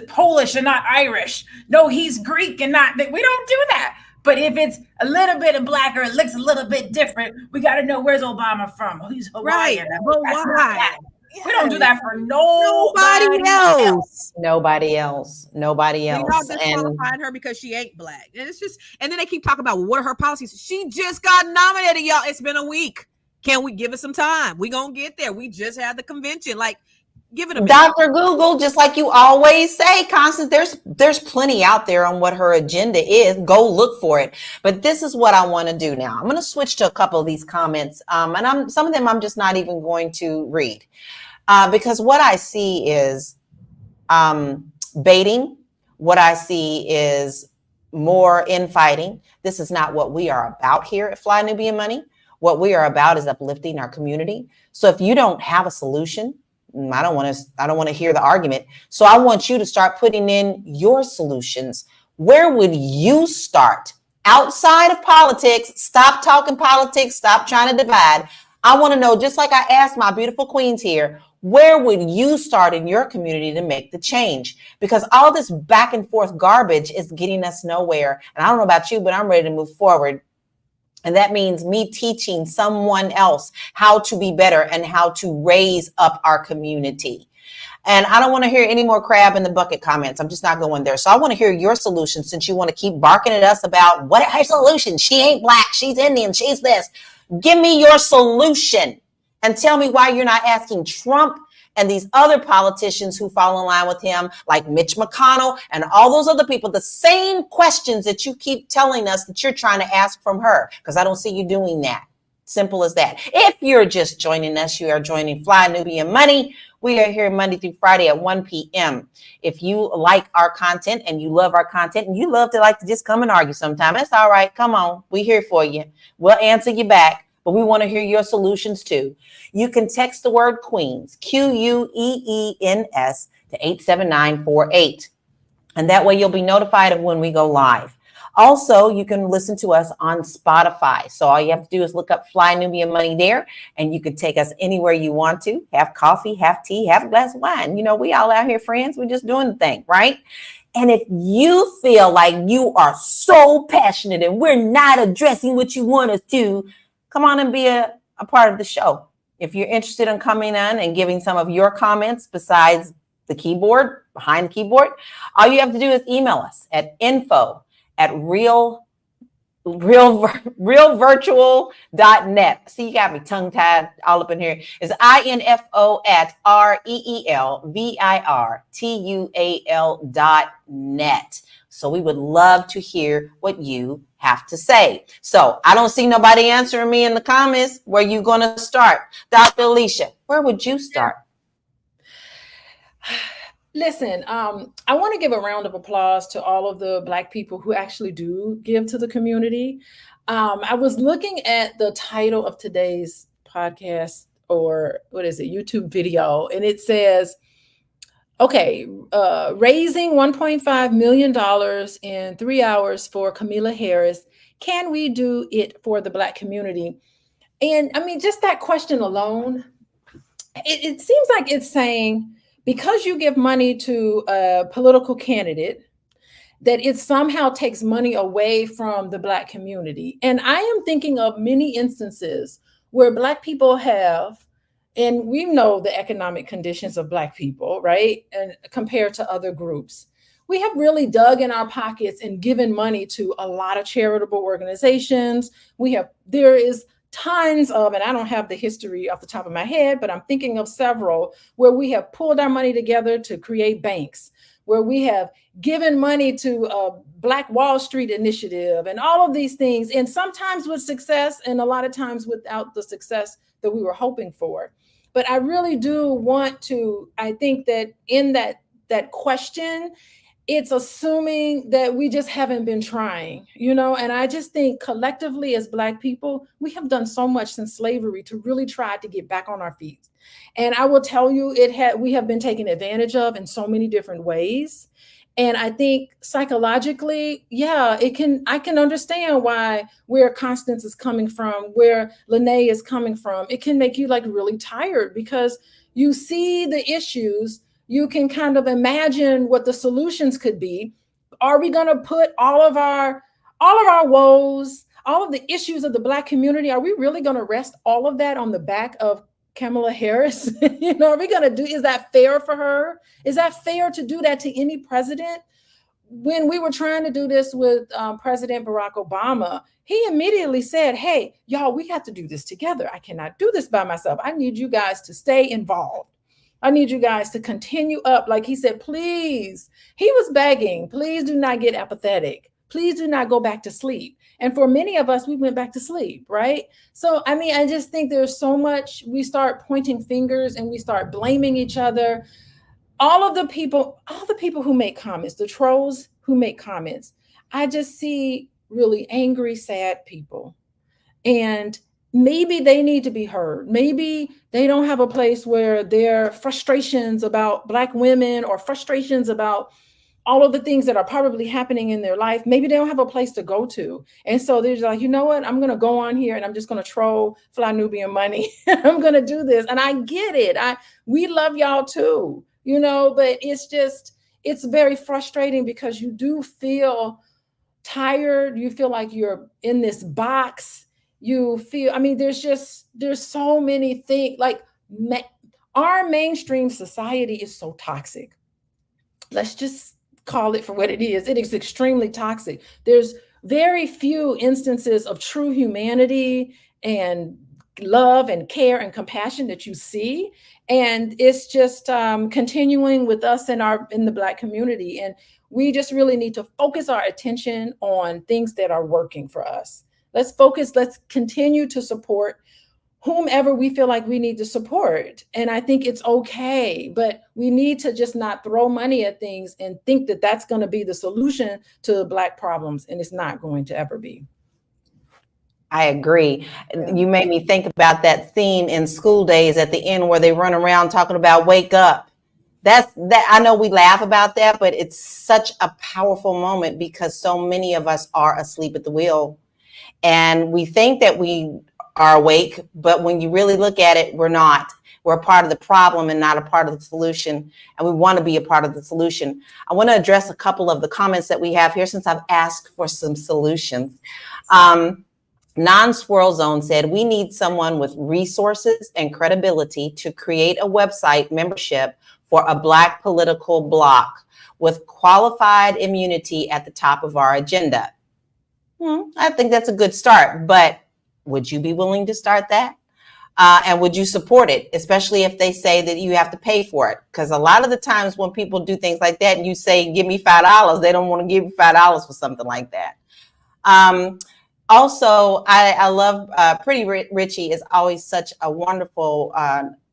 Polish and not Irish. No, he's Greek and not. We don't do that. But if it's a little bit of Black or it looks a little bit different, we got to know, where's Obama from? He's Hawaiian. Right. But why? We don't do that for nobody else. Nobody else. Nobody else. Y'all disqualifying her because she ain't Black. And it's just, and then they keep talking about what are her policies. She just got nominated, y'all. It's been a week. Can we give it some time? We gonna get there. We just had the convention. Like, give it a minute. Dr. Google, just like you always say, Constance, there's plenty out there on what her agenda is. Go look for it. But this is what I want to do now. I'm going to switch to a couple of these comments. And some of them I'm just not even going to read. Because what I see is baiting. What I see is more infighting. This is not what we are about here at Fly Nubian Money. What we are about is uplifting our community. So if you don't have a solution, I don't want to hear the argument. So I want you to start putting in your solutions. Where would you start outside of politics? Stop talking politics. Stop trying to divide. I want to know, just like I asked my beautiful queens here, where would you start in your community to make the change? Because all this back and forth garbage is getting us nowhere. And I don't know about you, but I'm ready to move forward. And that means me teaching someone else how to be better and how to raise up our community. And I don't want to hear any more crab in the bucket comments. I'm just not going there. So I want to hear your solution, since you want to keep barking at us about what her solution. She ain't black. She's Indian. She's this. Give me your solution and tell me why you're not asking Trump and these other politicians who fall in line with him, like Mitch McConnell and all those other people, the same questions that you keep telling us that you're trying to ask from her, because I don't see you doing that. Simple as that. If you're just joining us, you are joining Fly Nubian Money. We are here Monday through Friday at 1 p.m. If you like our content and you love our content and you love to like to just come and argue sometime, that's all right. Come on. We're here for you. We'll answer you back, but we want to hear your solutions too. You can text the word Queens, QUEENS, to 87948. And that way you'll be notified of when we go live. Also, you can listen to us on Spotify. So all you have to do is look up Fly Nubian Money there, and you can take us anywhere you want to. Have coffee, have tea, have a glass of wine. You know, we all out here friends. We're just doing the thing, right? And if you feel like you are so passionate and we're not addressing what you want us to, come on and be a part of the show. If you're interested in coming on and giving some of your comments besides the keyboard, behind the keyboard, all you have to do is email us at info@realvirtual.net. See, you got me tongue tied all up in here. It's info@REELVIRTUAL.net. So we would love to hear what you have to say. So I don't see nobody answering me in the comments. Where you going to start? Dr. Alicia, where would you start? Listen, I want to give a round of applause to all of the Black people who actually do give to the community. I was looking at the title of today's podcast, or what is it, YouTube video, and it says, okay, raising $1.5 million in 3 hours for Kamala Harris. Can we do it for the Black community? And I mean, just that question alone, it seems like it's saying, because you give money to a political candidate, that it somehow takes money away from the Black community. And I am thinking of many instances where Black people have, and we know the economic conditions of Black people, right? And compared to other groups, we have really dug in our pockets and given money to a lot of charitable organizations. There is tons of, and I don't have the history off the top of my head, but I'm thinking of several where we have pulled our money together to create banks, where we have given money to a Black Wall Street initiative and all of these things, and sometimes with success and a lot of times without the success that we were hoping for. But I really do want to, I think that in that question, it's assuming that we just haven't been trying, and I just think collectively as Black people, we have done so much since slavery to really try to get back on our feet. And I will tell you, we have been taken advantage of in so many different ways. And I think psychologically, yeah, I can understand where Constance is coming from, where Lene is coming from. It can make you like really tired because you see the issues. You can kind of imagine what the solutions could be. Are we going to put all of our woes, all of the issues of the Black community, are we really going to rest all of that on the back of Kamala Harris? Are we going to is that fair for her? Is that fair to do that to any president? When we were trying to do this with President Barack Obama, he immediately said, hey, y'all, we have to do this together. I cannot do this by myself. I need you guys to stay involved. I need you guys to continue up. Like he said, please, he was begging, please do not get apathetic. Please do not go back to sleep. And for many of us, we went back to sleep, right? So, I mean, I just think there's so much, we start pointing fingers and we start blaming each other. All the people who make comments, the trolls who make comments, I just see really angry, sad people. And maybe they need to be heard. Maybe they don't have a place where their frustrations about Black women or frustrations about all of the things that are probably happening in their life, maybe they don't have a place to go to. And so they're like, you know what? I'm going to go on here and I'm just going to troll Fly Nubian Money. I'm going to do this. And I get it. We love y'all too, you know, but it's very frustrating because you do feel tired. You feel like you're in this box. You feel, I mean, there's so many things, like our mainstream society is so toxic. Let's just call it for what it is. It is extremely toxic. There's very few instances of true humanity and love and care and compassion that you see. And it's just continuing with us in the Black community. And we just really need to focus our attention on things that are working for us. Let's continue to support whomever we feel like we need to support. And I think it's okay, but we need to just not throw money at things and think that that's going to be the solution to Black problems. And it's not going to ever be. I agree. Yeah. You made me think about that scene in School Days at the end where they run around talking about wake up. That I know we laugh about that, but it's such a powerful moment because so many of us are asleep at the wheel. And we think that we are awake, but when you really look at it, we're not. We're a part of the problem and not a part of the solution. And we want to be a part of the solution. I want to address a couple of the comments that we have here since I've asked for some solutions. Non-Swirl Zone said, we need someone with resources and credibility to create a website membership for a Black political bloc with qualified immunity at the top of our agenda. I think that's a good start, but would you be willing to start that? And would you support it, especially if they say that you have to pay for it? Because a lot of the times when people do things like that and you say, give me $5, they don't want to give you $5 for something like that. Also, I love Pretty Richie is always such a wonderful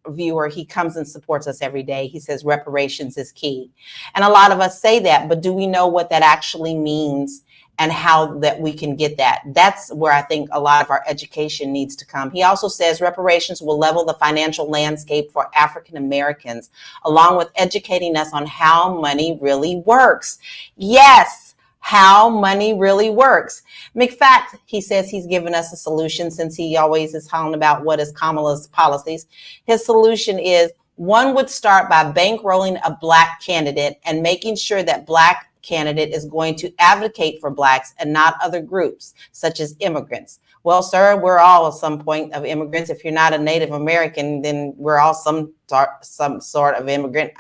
viewer. He comes and supports us every day. He says reparations is key. And a lot of us say that, but do we know what that actually means and how that we can get that? That's where I think a lot of our education needs to come. He also says reparations will level the financial landscape for African Americans, along with educating us on how money really works. Yes. How money really works. McFact, he says he's given us a solution since he always is talking about what is Kamala's policies. His solution is one would start by bankrolling a Black candidate and making sure that Black candidate is going to advocate for Blacks and not other groups, such as immigrants. Well, sir, we're all at some point of immigrants. If you're not a Native American, then we're all some sort of immigrant.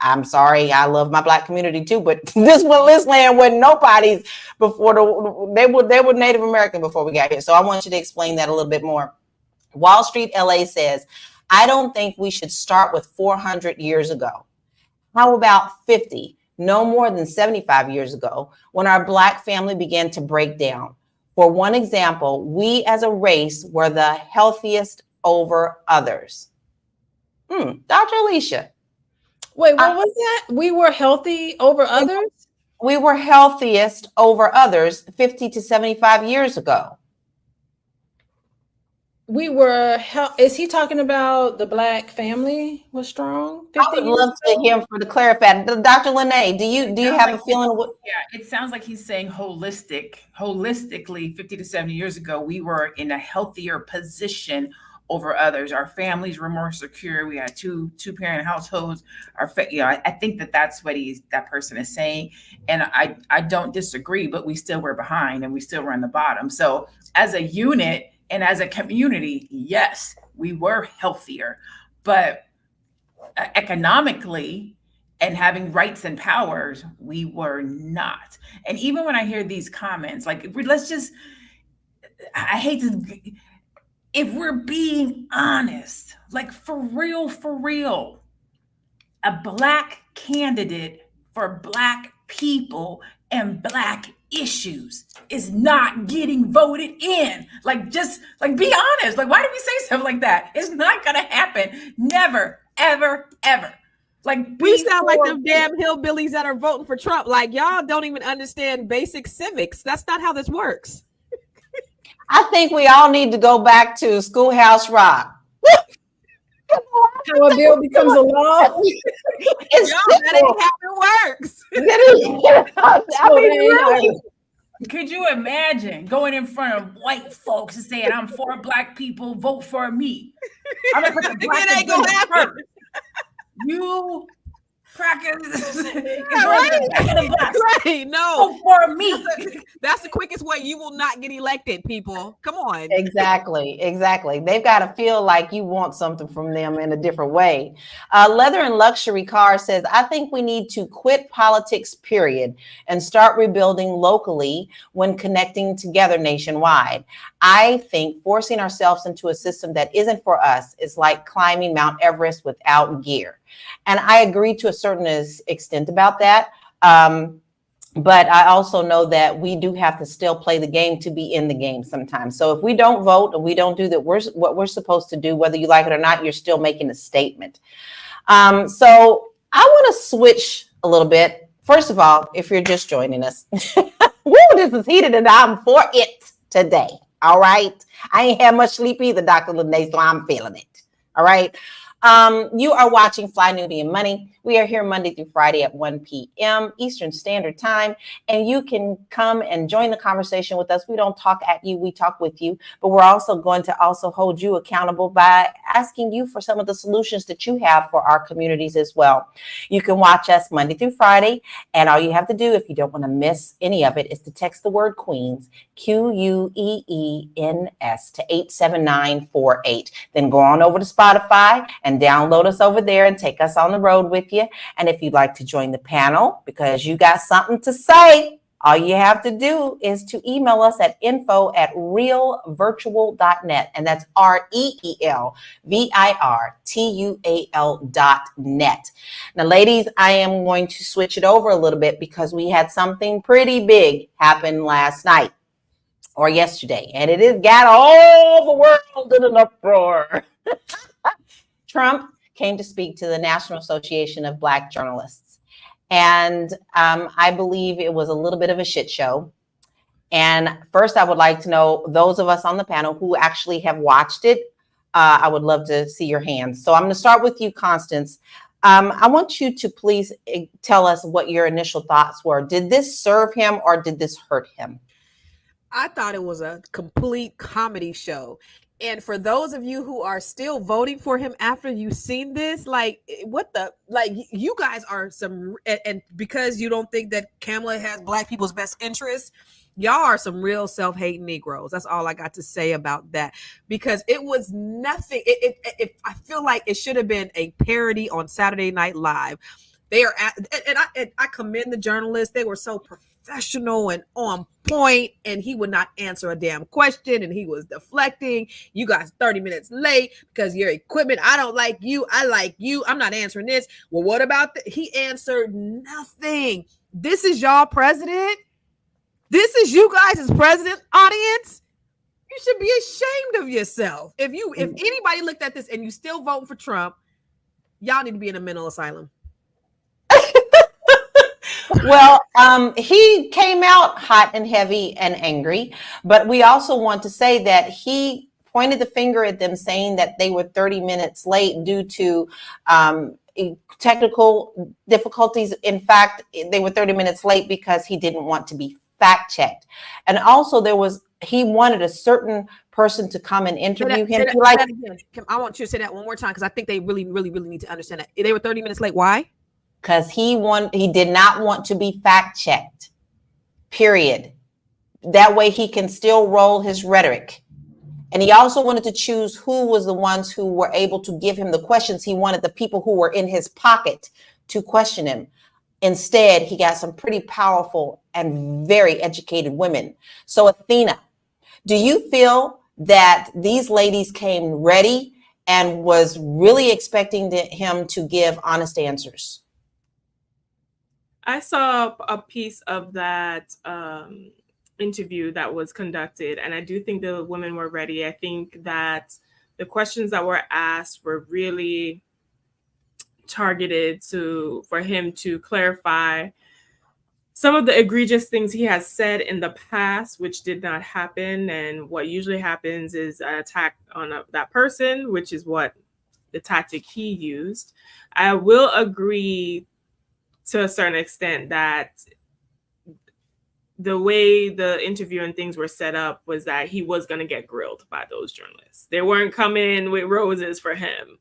I'm sorry, I love my Black community too, but this land wasn't nobody's before they were Native American before we got here. So I want you to explain that a little bit more. Wall Street LA says, I don't think we should start with 400 years ago. How about 50? No more than 75 years ago, when our Black family began to break down. For one example, we as a race were the healthiest over others. Dr. Alicia. Wait, what was that? We were healthy over others? We were healthiest over others 50 to 75 years ago. We were, is he talking about the Black family was strong? I would love to hear him for the clarify. Dr. Lene, do you have a feeling? Yeah, it sounds like he's saying holistically 50 to 70 years ago, we were in a healthier position over others. Our families were more secure. We had two parent households. I think that's what that person is saying. And I don't disagree, but we still were behind and we still were on the bottom. So as a unit and as a community, yes, we were healthier, but economically and having rights and powers, we were not. And even when I hear these comments, like, if we're being honest, like for real, a Black candidate for Black people and Black issues is not getting voted in. Like, just like, be honest. Like, why do we say something like that? It's not going to happen. Never, ever, ever. Like, we sound like them damn hillbillies that are voting for Trump. Like, y'all don't even understand basic civics. That's not how this works. I think we all need to go back to Schoolhouse Rock. how a bill becomes a law. It's That ain't how it works. I mean, really. Could you imagine going in front of white folks and saying, "I'm for Black people, vote for me"? I'm gonna put the Black It ain't gonna agenda happen. first. You crackers is going Right. to the back of the bus. Right. No. Vote for me. That's the quickest way you will not get elected, people. Come on. Exactly. They've got to feel like you want something from them in a different way. Leather and Luxury Car says, I think we need to quit politics, period, and start rebuilding locally when connecting together nationwide. I think forcing ourselves into a system that isn't for us is like climbing Mount Everest without gear. And I agree to a certain extent about that. But I also know that we do have to still play the game to be in the game sometimes. So if we don't vote and we don't do that, what we're supposed to do, whether you like it or not, you're still making a statement. So I want to switch a little bit. First of all, if you're just joining us, woo, this is heated and I'm for it today. All right. I ain't had much sleep either, Dr. Lene, so I'm feeling it. All right. You are watching Fly Nubian Money. We are here Monday through Friday at 1 p.m. Eastern Standard Time, and you can come and join the conversation with us. We don't talk at you, we talk with you, but we're also going to hold you accountable by asking you for some of the solutions that you have for our communities as well. You can watch us Monday through Friday, and all you have to do, if you don't want to miss any of it, is to text the word Queens, Queens, to 87948. Then go on over to Spotify and download us over there and take us on the road with you. And if you'd like to join the panel because you got something to say, all you have to do is to email us at info@realvirtual.net. And that's REELVIRTUAL.net. Now, ladies, I am going to switch it over a little bit because we had something pretty big happen last night or yesterday, and it has got all the world in an uproar. Trump came to speak to the National Association of Black Journalists. And I believe it was a little bit of a shit show. And first, I would like to know, those of us on the panel who actually have watched it, I would love to see your hands. So I'm going to start with you, Constance. I want you to please tell us what your initial thoughts were. Did this serve him or did this hurt him? I thought it was a complete comedy show. And for those of you who are still voting for him after you've seen this, like, what the, like, you guys are some, and because you don't think that Kamala has Black people's best interests, y'all are some real self-hating Negroes. That's all I got to say about that, because it was nothing. I feel like it should have been a parody on Saturday Night Live. They are and I commend the journalists. They were so professional and on point, and he would not answer a damn question, and he was deflecting. You guys 30 minutes late because your equipment, I don't like you, I like you, I'm not answering this. Well, what about he answered nothing. This is y'all president. This is you guys as president, audience. You should be ashamed of yourself. If anybody looked at this and you still voting for Trump, y'all need to be in a mental asylum. Well, he came out hot and heavy and angry, but we also want to say that he pointed the finger at them, saying that they were 30 minutes late due to technical difficulties. In fact, they were 30 minutes late because he didn't want to be fact checked. And also he wanted a certain person to come and interview him. I want you to say that one more time, because I think they really, really, really need to understand that. They were 30 minutes late. Why? Because he did not want to be fact checked, period. That way he can still roll his rhetoric. And he also wanted to choose who was the ones who were able to give him the questions. He wanted the people who were in his pocket to question him. Instead, he got some pretty powerful and very educated women. So, Athena, do you feel that these ladies came ready and was really expecting him to give honest answers? I saw a piece of that interview that was conducted, and I do think the women were ready. I think that the questions that were asked were really targeted for him to clarify some of the egregious things he has said in the past, which did not happen. And what usually happens is an attack on that person, which is what the tactic he used. I will agree to a certain extent that the way the interview and things were set up was that he was going to get grilled by those journalists. They weren't coming with roses for him,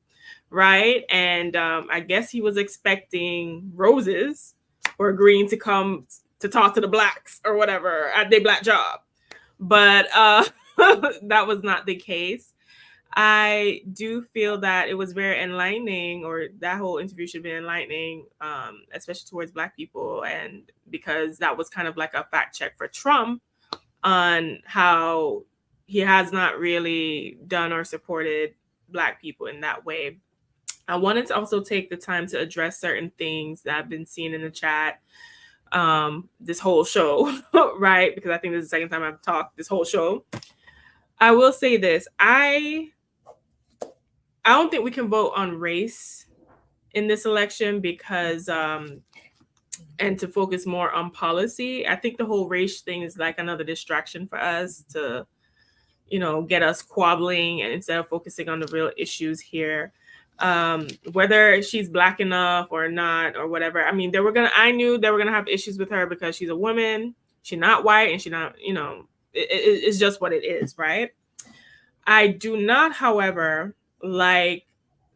right? And I guess he was expecting roses or agreeing to come to talk to the blacks or whatever at their black job. But that was not the case. I do feel that it was very enlightening, or that whole interview should be enlightening, especially towards Black people. And because that was kind of like a fact check for Trump on how he has not really done or supported Black people in that way. I wanted to also take the time to address certain things that I've been seeing in the chat this whole show, right? Because I think this is the second time I've talked this whole show. I will say this. I don't think we can vote on race in this election because, and to focus more on policy. I think the whole race thing is like another distraction for us to, get us squabbling, and instead of focusing on the real issues here. Whether she's Black enough or not or whatever. I mean, I knew they were gonna have issues with her because she's a woman, she's not white, and she's not, it's just what it is, right? I do not, however, like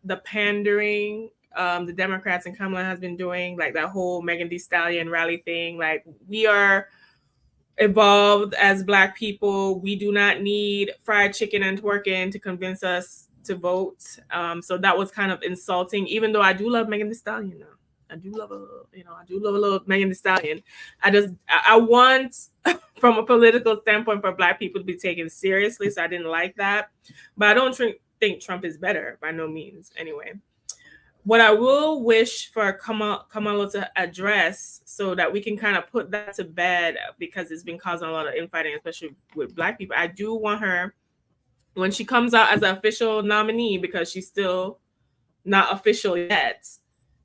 the pandering the Democrats and Kamala has been doing, like that whole Megan Thee Stallion rally thing. Like, we are evolved as Black people. We do not need fried chicken and twerking to convince us to vote. So that was kind of insulting, even though I do love Megan Thee Stallion now. I do love a little Megan Thee Stallion. I want, from a political standpoint, for Black people to be taken seriously. So I didn't like that. But I don't think Trump is better, by no means. Anyway, what I will wish for Kamala to address, so that we can kind of put that to bed, because it's been causing a lot of infighting, especially with Black people. I do want her, when she comes out as an official nominee, because she's still not official yet,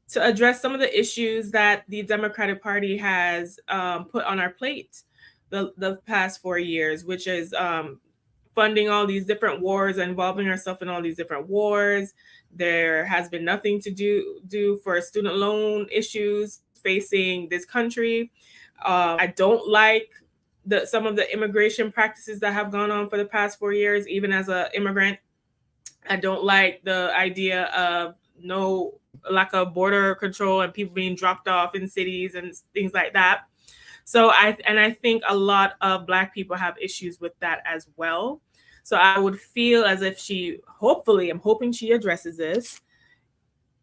to address some of the issues that the Democratic Party has put on our plate the past 4 years, which is funding all these different wars, involving herself in all these different wars. There has been nothing to do for student loan issues facing this country. I don't like some of the immigration practices that have gone on for the past 4 years, even as an immigrant. I don't like the idea of no lack of border control and people being dropped off in cities and things like that. So I think a lot of Black people have issues with that as well. So I would feel as if I'm hoping she addresses this.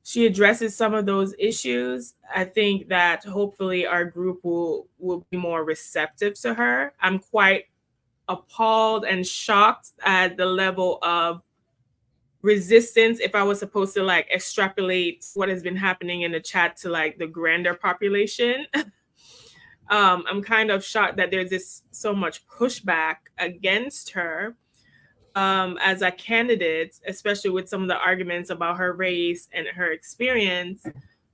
She addresses some of those issues. I think that hopefully our group will be more receptive to her. I'm quite appalled and shocked at the level of resistance, if I was supposed to like extrapolate what has been happening in the chat to like the grander population. I'm kind of shocked that there's so much pushback against her as a candidate, especially with some of the arguments about her race and her experience.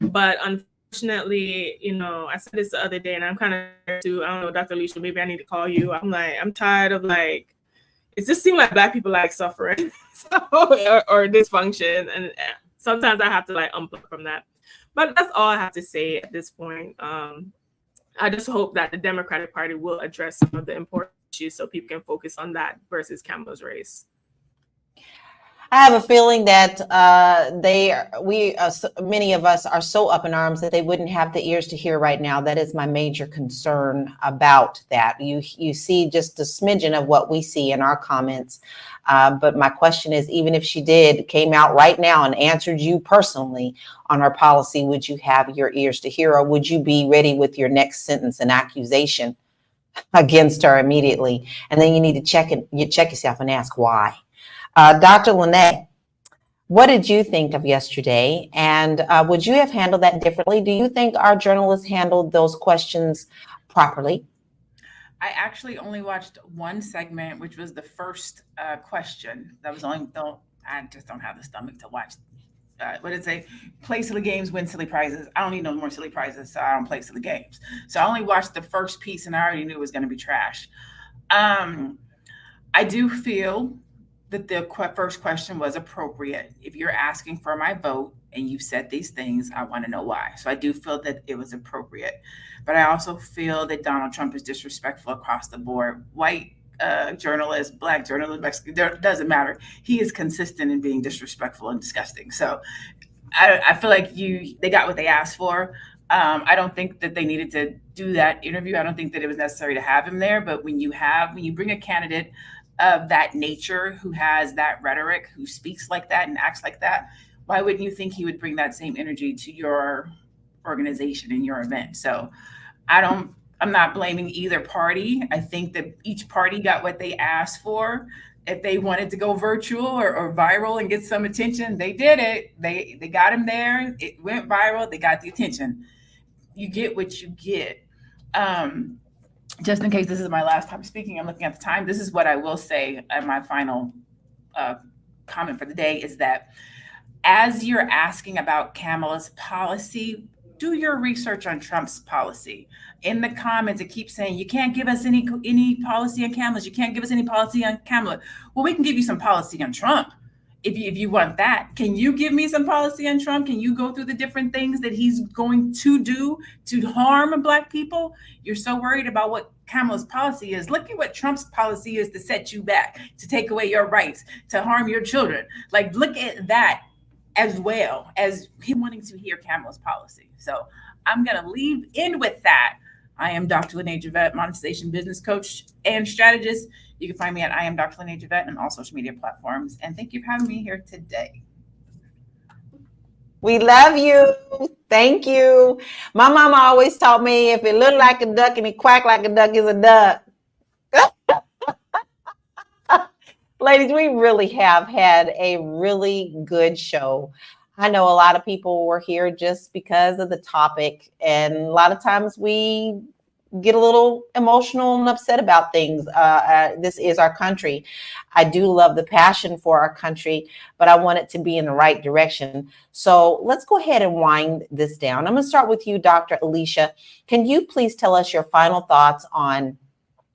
But unfortunately, I said this the other day, and I'm kind of I don't know, Dr. Alicia, maybe I need to call you. I'm tired of like, it just seems like Black people like suffering or dysfunction, and sometimes I have to like unplug from that. But that's all I have to say at this point. I just hope that the Democratic Party will address some of the important issues so people can focus on that versus Kamala's race. I have a feeling that many of us are so up in arms that they wouldn't have the ears to hear right now. That is my major concern about that. You see just a smidgen of what we see in our comments. But my question is, even if she came out right now and answered you personally on her policy, would you have your ears to hear, or would you be ready with your next sentence and accusation against her immediately? And then you need to check yourself and ask why. Dr. Lynette, what did you think of yesterday? And would you have handled that differently? Do you think our journalists handled those questions properly? I actually only watched one segment, which was the first question. That was only, I just don't have the stomach to watch. What did it say? Play silly games, win silly prizes. I don't need no more silly prizes, so I don't play silly games. So I only watched the first piece, and I already knew it was going to be trash. I do feel that the first question was appropriate. If you're asking for my vote and you've said these things, I want to know why. So I do feel that it was appropriate. But I also feel that Donald Trump is disrespectful across the board. White journalists, Black journalists, Mexican, doesn't matter. He is consistent in being disrespectful and disgusting. So I feel like they got what they asked for. I don't think that they needed to do that interview. I don't think that it was necessary to have him there. But when you bring a candidate of that nature, who has that rhetoric, who speaks like that and acts like that, why wouldn't you think he would bring that same energy to your organization and your event? So I'm not blaming either party. I think that each party got what they asked for. If they wanted to go virtual or viral and get some attention, they did it. They got him there. It went viral. They got the attention. You get what you get. Just in case this is my last time speaking, I'm looking at the time. This is what I will say at my final comment for the day is that as you're asking about Kamala's policy, do your research on Trump's policy. In the comments, it keeps saying, you can't give us any policy on Kamala. You can't give us any policy on Kamala. Well, we can give you some policy on Trump. If you want that, can you give me some policy on Trump? Can you go through the different things that he's going to do to harm Black people? You're so worried about what Kamala's policy is. Look at what Trump's policy is to set you back, to take away your rights, to harm your children. Like, look at that as well as him wanting to hear Kamala's policy. So I'm going to end with that. I am Dr. Lene Javette, monetization business coach and strategist. You can find me at I am Dr. Lene Javette on all social media platforms. And thank you for having me here today. We love you. Thank you. My mama always taught me if it looked like a duck and it quack like a duck, is a duck. Ladies, we really have had a really good show. I know a lot of people were here just because of the topic, and a lot of times we get a little emotional and upset about things. This is our country. I do love the passion for our country, but I want it to be in the right direction. So let's go ahead and wind this down. I'm going to start with you, Dr. Alicia. Can you please tell us your final thoughts on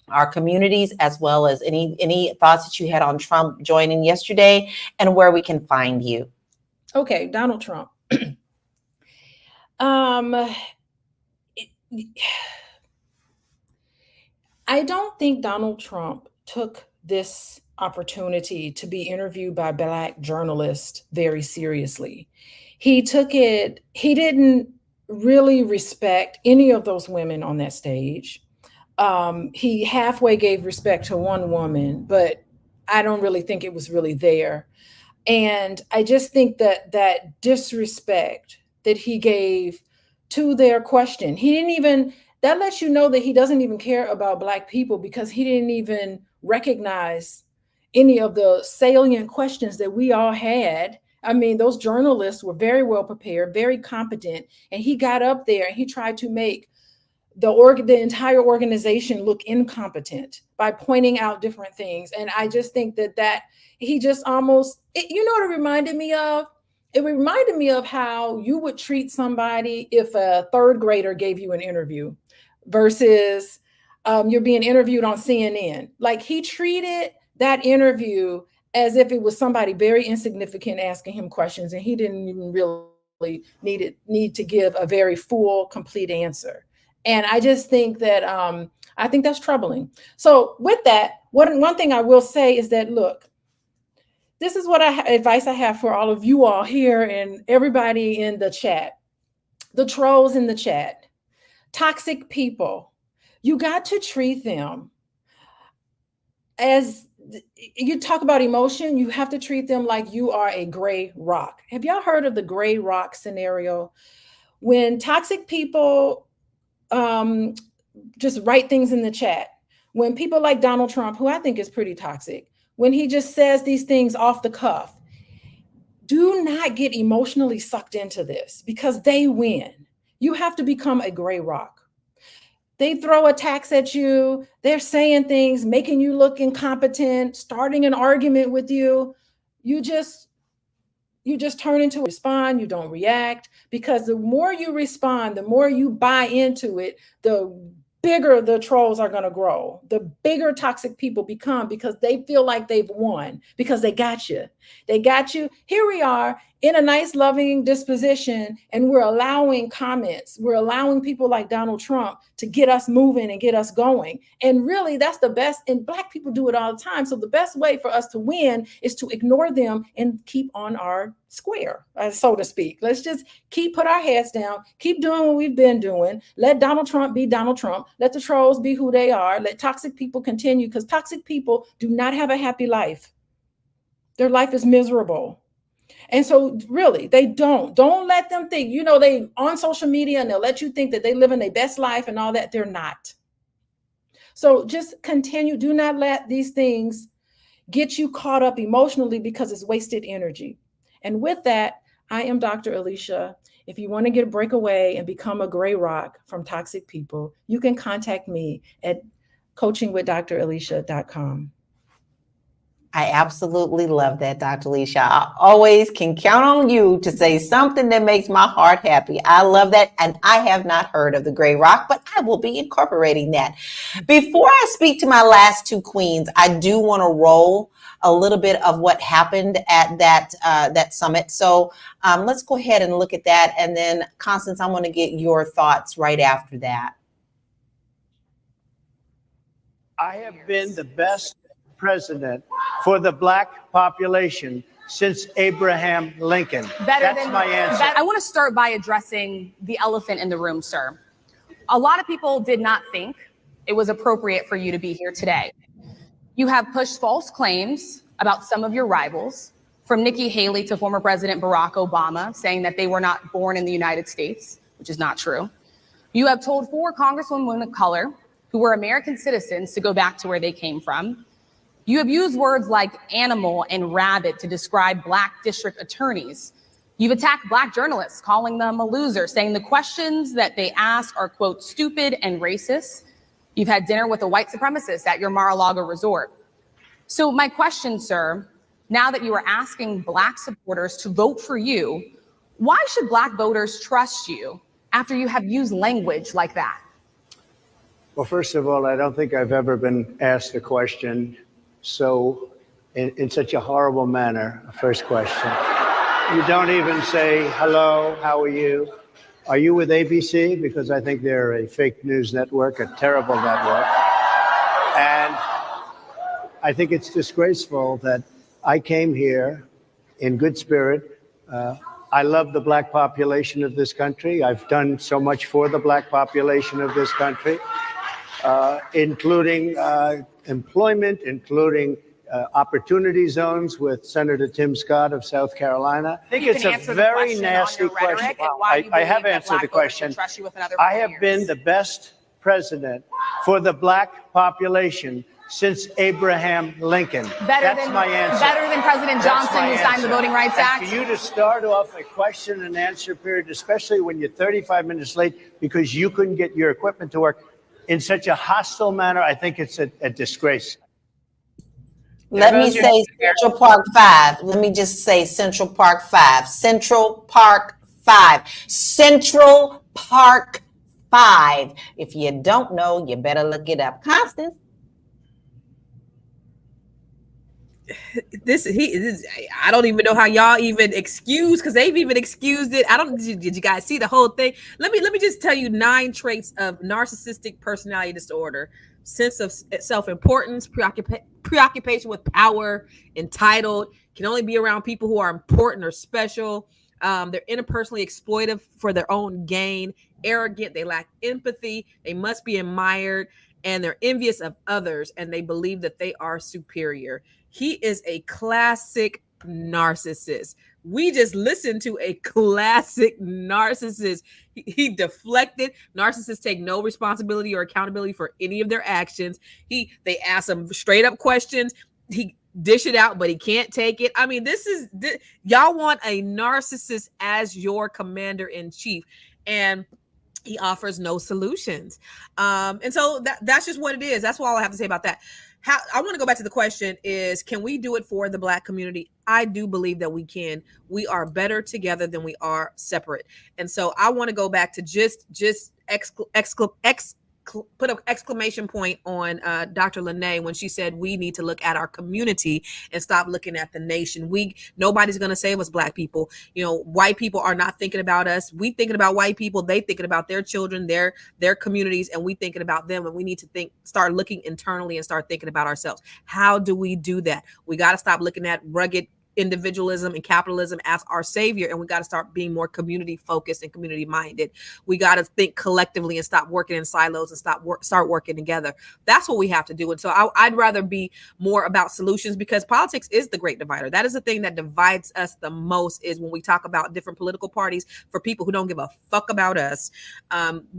our communities, as well as any thoughts that you had on Trump joining yesterday and where we can find you? Okay, Donald Trump. I don't think Donald Trump took this opportunity to be interviewed by Black journalists very seriously. He didn't really respect any of those women on that stage. He halfway gave respect to one woman, but I don't really think it was really there. And I just think that disrespect that he gave to their question, that lets you know that he doesn't even care about Black people, because he didn't even recognize any of the salient questions that we all had. I mean, those journalists were very well prepared, very competent, and he got up there and he tried to make the entire organization look incompetent by pointing out different things. And I just think that he just almost, you know what it reminded me of? It reminded me of how you would treat somebody if a third grader gave you an interview versus you're being interviewed on CNN. Like, he treated that interview as if it was somebody very insignificant asking him questions, and he didn't even really need to give a very full, complete answer. And I just think that I think that's troubling. So with that, one thing I will say is that, look, this is what advice I have for all of you all here and everybody in the chat, the trolls in the chat, toxic people. You got to treat them as, you talk about emotion, you have to treat them like you are a gray rock. Have y'all heard of the gray rock scenario? When toxic people just write things in the chat, when people like Donald Trump, who I think is pretty toxic, when he just says these things off the cuff, do not get emotionally sucked into this, because they win. You have to become a gray rock. They throw attacks at you. They're saying things, making you look incompetent, starting an argument with you. You just turn into respond. You don't react, because the more you respond, the more you buy into it, the bigger the trolls are going to grow, the bigger toxic people become, because they feel like they've won, because they got you. They got you. Here we are in a nice, loving disposition, and we're allowing comments. We're allowing people like Donald Trump to get us moving and get us going. And really, that's the best. And Black people do it all the time. So the best way for us to win is to ignore them and keep on our square, so to speak. Let's just put our heads down, keep doing what we've been doing. Let Donald Trump be Donald Trump. Let the trolls be who they are. Let toxic people continue, because toxic people do not have a happy life. Their life is miserable. And so really, they don't let them think, they on social media and they'll let you think that they live in their best life and all that. They're not. So just continue. Do not let these things get you caught up emotionally, because it's wasted energy. And with that, I am Dr. Alicia. If you want to get a breakaway and become a gray rock from toxic people, you can contact me at coachingwithdralicia.com. I absolutely love that, Dr. Alicia. I always can count on you to say something that makes my heart happy. I love that. And I have not heard of the Gray Rock, but I will be incorporating that. Before I speak to my last two queens, I do want to roll a little bit of what happened at that summit. So let's go ahead and look at that. And then, Constance, I want to get your thoughts right after that. I have been the best president for the Black population since Abraham Lincoln. That's my answer. I want to start by addressing the elephant in the room, sir. A lot of people did not think it was appropriate for you to be here today. You have pushed false claims about some of your rivals, from Nikki Haley to former President Barack Obama, saying that they were not born in the United States, which is not true. You have told 4 congresswomen of color who were American citizens to go back to where they came from. You have used words like animal and rabbit to describe Black district attorneys. You've attacked Black journalists, calling them a loser, saying the questions that they ask are, quote, stupid and racist. You've had dinner with a white supremacist at your Mar-a-Lago resort. So my question, sir, now that you are asking Black supporters to vote for you, why should Black voters trust you after you have used language like that? Well, first of all, I don't think I've ever been asked a question so in such a horrible manner. First question. You don't even say, hello, how are you? Are you with ABC? Because I think they're a fake news network, a terrible network. And I think it's disgraceful that I came here in good spirit. I love the Black population of this country. I've done so much for the Black population of this country, including employment, including opportunity zones with Senator Tim Scott of South Carolina. I think it's a very nasty question. I have answered the question. I have been the best president for the Black population since Abraham Lincoln. That's my answer. Better than President Johnson, who signed the Voting Rights Act. And for you to start off a question and answer period, especially when you're 35 minutes late because you couldn't get your equipment to work, in such a hostile manner, I think it's a disgrace. Let me say Central Park 5. Let me just say Central Park 5. Central Park 5. Central Park 5. If you don't know, you better look it up. Constance. I don't even know how y'all even excuse, because they've even excused it. Did you guys see the whole thing? Let me just tell you 9 traits of narcissistic personality disorder: sense of self-importance, preoccupation with power, entitled, can only be around people who are important or special. They're interpersonally exploitive for their own gain, arrogant, they lack empathy, they must be admired, and they're envious of others, and they believe that they are superior. He is a classic narcissist. We just listened to a classic narcissist. He deflected. Narcissists take no responsibility or accountability for any of their actions. They ask him straight up questions. He dish it out, but he can't take it. I mean, y'all want a narcissist as your commander in chief, and he offers no solutions. And so that's just what it is. That's all I have to say about that. I want to go back to the question is, can we do it for the Black community? I do believe that we can. We are better together than we are separate. And so I want to go back to just put an exclamation point on Dr. Lene when she said we need to look at our community and stop looking at the nation. Nobody's going to save us, Black people. White people are not thinking about us. We thinking about white people. They thinking about their children, their communities, and we thinking about them. And we need to start looking internally and start thinking about ourselves. How do we do that? We got to stop looking at rugged individualism and capitalism as our savior, and we got to start being more community focused and community minded. We got to think collectively and stop working in silos and start working together. That's what we have to do. And so I'd rather be more about solutions, because politics is the great divider. That is the thing that divides us the most, is when we talk about different political parties. For people who don't give a fuck about us,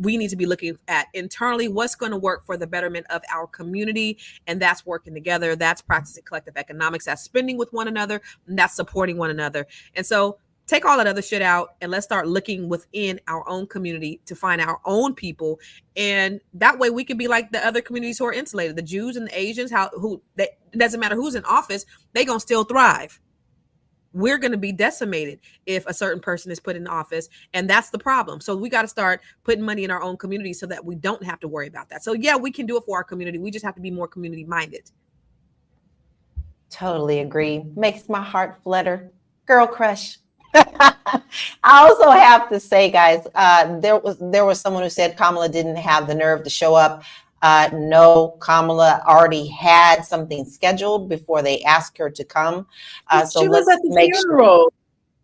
we need to be looking at internally what's going to work for the betterment of our community, and that's working together. That's practicing collective economics. That's spending with one another. And that's supporting one another. And so take all that other shit out and let's start looking within our own community to find our own people. And that way we can be like the other communities who are insulated, the Jews and the Asians, it doesn't matter who's in office, they gonna still thrive. We're going to be decimated if a certain person is put in office. And that's the problem. So we got to start putting money in our own community so that we don't have to worry about that. So yeah, we can do it for our community. We just have to be more community minded. Totally agree. Makes my heart flutter. Girl crush. I also have to say, guys, there was someone who said Kamala didn't have the nerve to show up. No, Kamala already had something scheduled before they asked her to come. So she was at the funeral.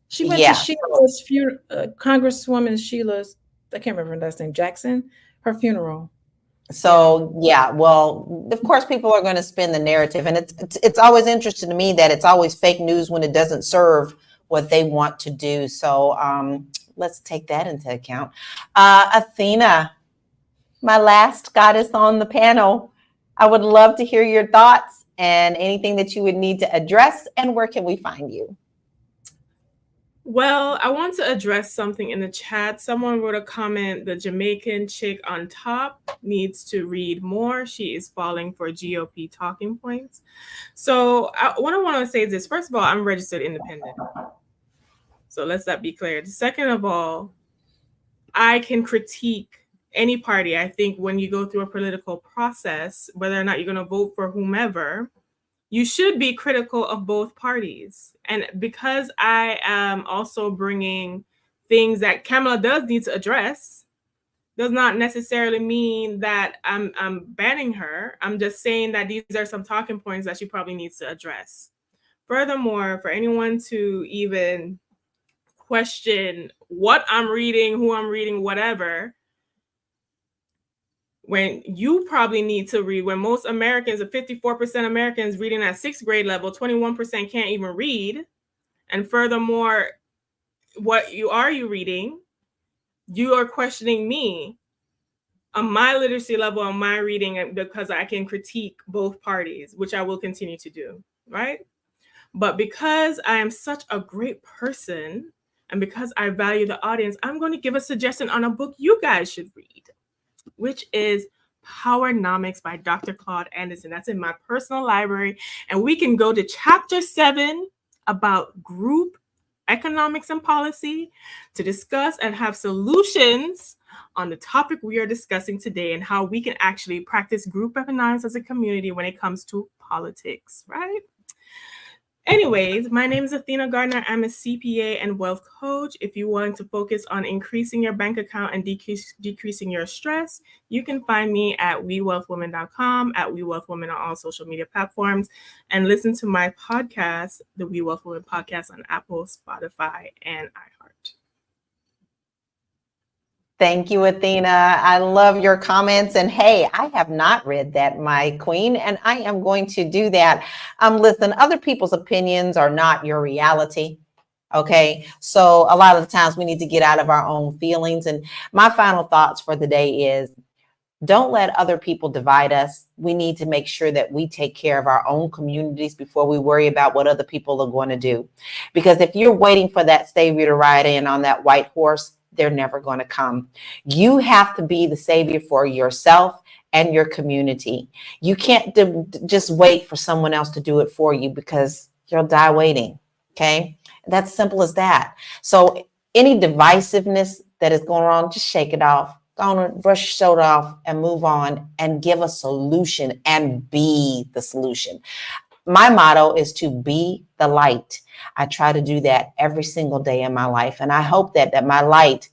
She went to Sheila's funeral, Congresswoman Sheila's, I can't remember her last name, Jackson, her funeral. So, yeah, well, of course, people are going to spin the narrative. And it's always interesting to me that it's always fake news when it doesn't serve what they want to do. So let's take that into account. Athena, my last goddess on the panel, I would love to hear your thoughts and anything that you would need to address. And where can we find you? Well, I want to address something in the chat. Someone wrote a comment, the Jamaican chick on top needs to read more. She is falling for GOP talking points. So what I want to say is this. First of all, I'm registered independent. So let's that be clear. Second of all, I can critique any party. I think when you go through a political process, whether or not you're going to vote for whomever, you should be critical of both parties. And because I am also bringing things that Kamala does need to address, does not necessarily mean that I'm banning her. I'm just saying that these are some talking points that she probably needs to address. Furthermore, for anyone to even question what I'm reading, who I'm reading, whatever, when you probably need to read, when most Americans, 54% Americans reading at 6th grade level, 21% can't even read. And furthermore, what you reading, you are questioning me on my literacy level, on my reading, because I can critique both parties, which I will continue to do, right? But because I am such a great person and because I value the audience, I'm going to give a suggestion on a book you guys should read, which is Powernomics by Dr. Claude Anderson. That's in my personal library. And we can go to chapter 7 about group economics and policy to discuss and have solutions on the topic we are discussing today and how we can actually practice group economics as a community when it comes to politics, right? Anyways, my name is Athena Gardner. I'm a CPA and wealth coach. If you want to focus on increasing your bank account and decreasing your stress, you can find me at wewealthwomen.com, at wewealthwomen on all social media platforms, and listen to my podcast, the We Wealth Women podcast, on Apple, Spotify, and iHeart. Thank you, Athena. I love your comments. And hey, I have not read that, my queen, and I am going to do that. Listen, other people's opinions are not your reality. Okay. So a lot of the times we need to get out of our own feelings. And my final thoughts for the day is, don't let other people divide us. We need to make sure that we take care of our own communities before we worry about what other people are going to do. Because if you're waiting for that savior to ride in on that white horse, they're never going to come. You have to be the savior for yourself and your community. You can't just wait for someone else to do it for you, because you'll die waiting. Okay. That's simple as that. So any divisiveness that is going on, just shake it off. gonna brush your shoulder off and move on and give a solution and be the solution. My motto is to be the light. I try to do that every single day in my life. And I hope that my light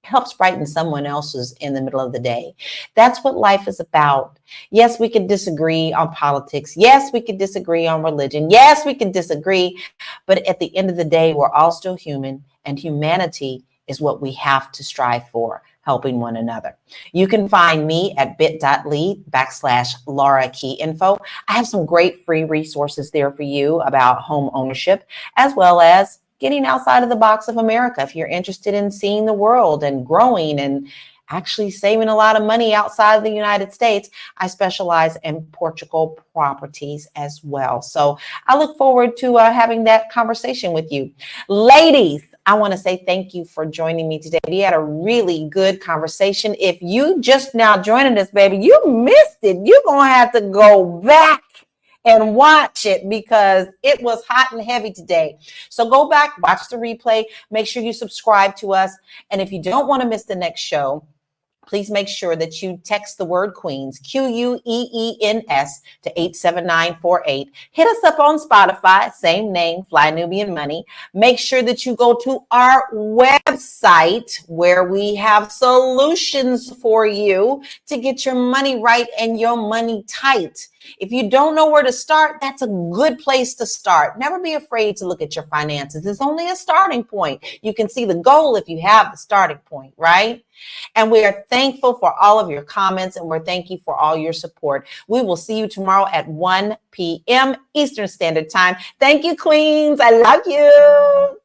helps brighten someone else's in the middle of the day. That's what life is about. Yes, we could disagree on politics. Yes, we could disagree on religion. Yes, we can disagree. But at the end of the day, we're all still human, and humanity is what we have to strive for, helping one another. You can find me at bit.ly/Laura Key Info. I have some great free resources there for you about home ownership, as well as getting outside of the box of America. If you're interested in seeing the world and growing and actually saving a lot of money outside of the United States, I specialize in Portugal properties as well. So I look forward to having that conversation with you. Ladies, I want to say thank you for joining me today. We had a really good conversation. If you just now joining us, baby, you missed it. You're going to have to go back and watch it because it was hot and heavy today. So go back, watch the replay, make sure you subscribe to us. And if you don't want to miss the next show, please make sure that you text the word Queens, QUEENS, to 87948. Hit us up on Spotify, same name, Fly Nubian Money. Make sure that you go to our website where we have solutions for you to get your money right and your money tight. If you don't know where to start, that's a good place to start. Never be afraid to look at your finances. It's only a starting point. You can see the goal if you have the starting point, right? And we are thankful for all of your comments, and we're thank you for all your support. We will see you tomorrow at 1 p.m. Eastern Standard Time. Thank you, Queens. I love you.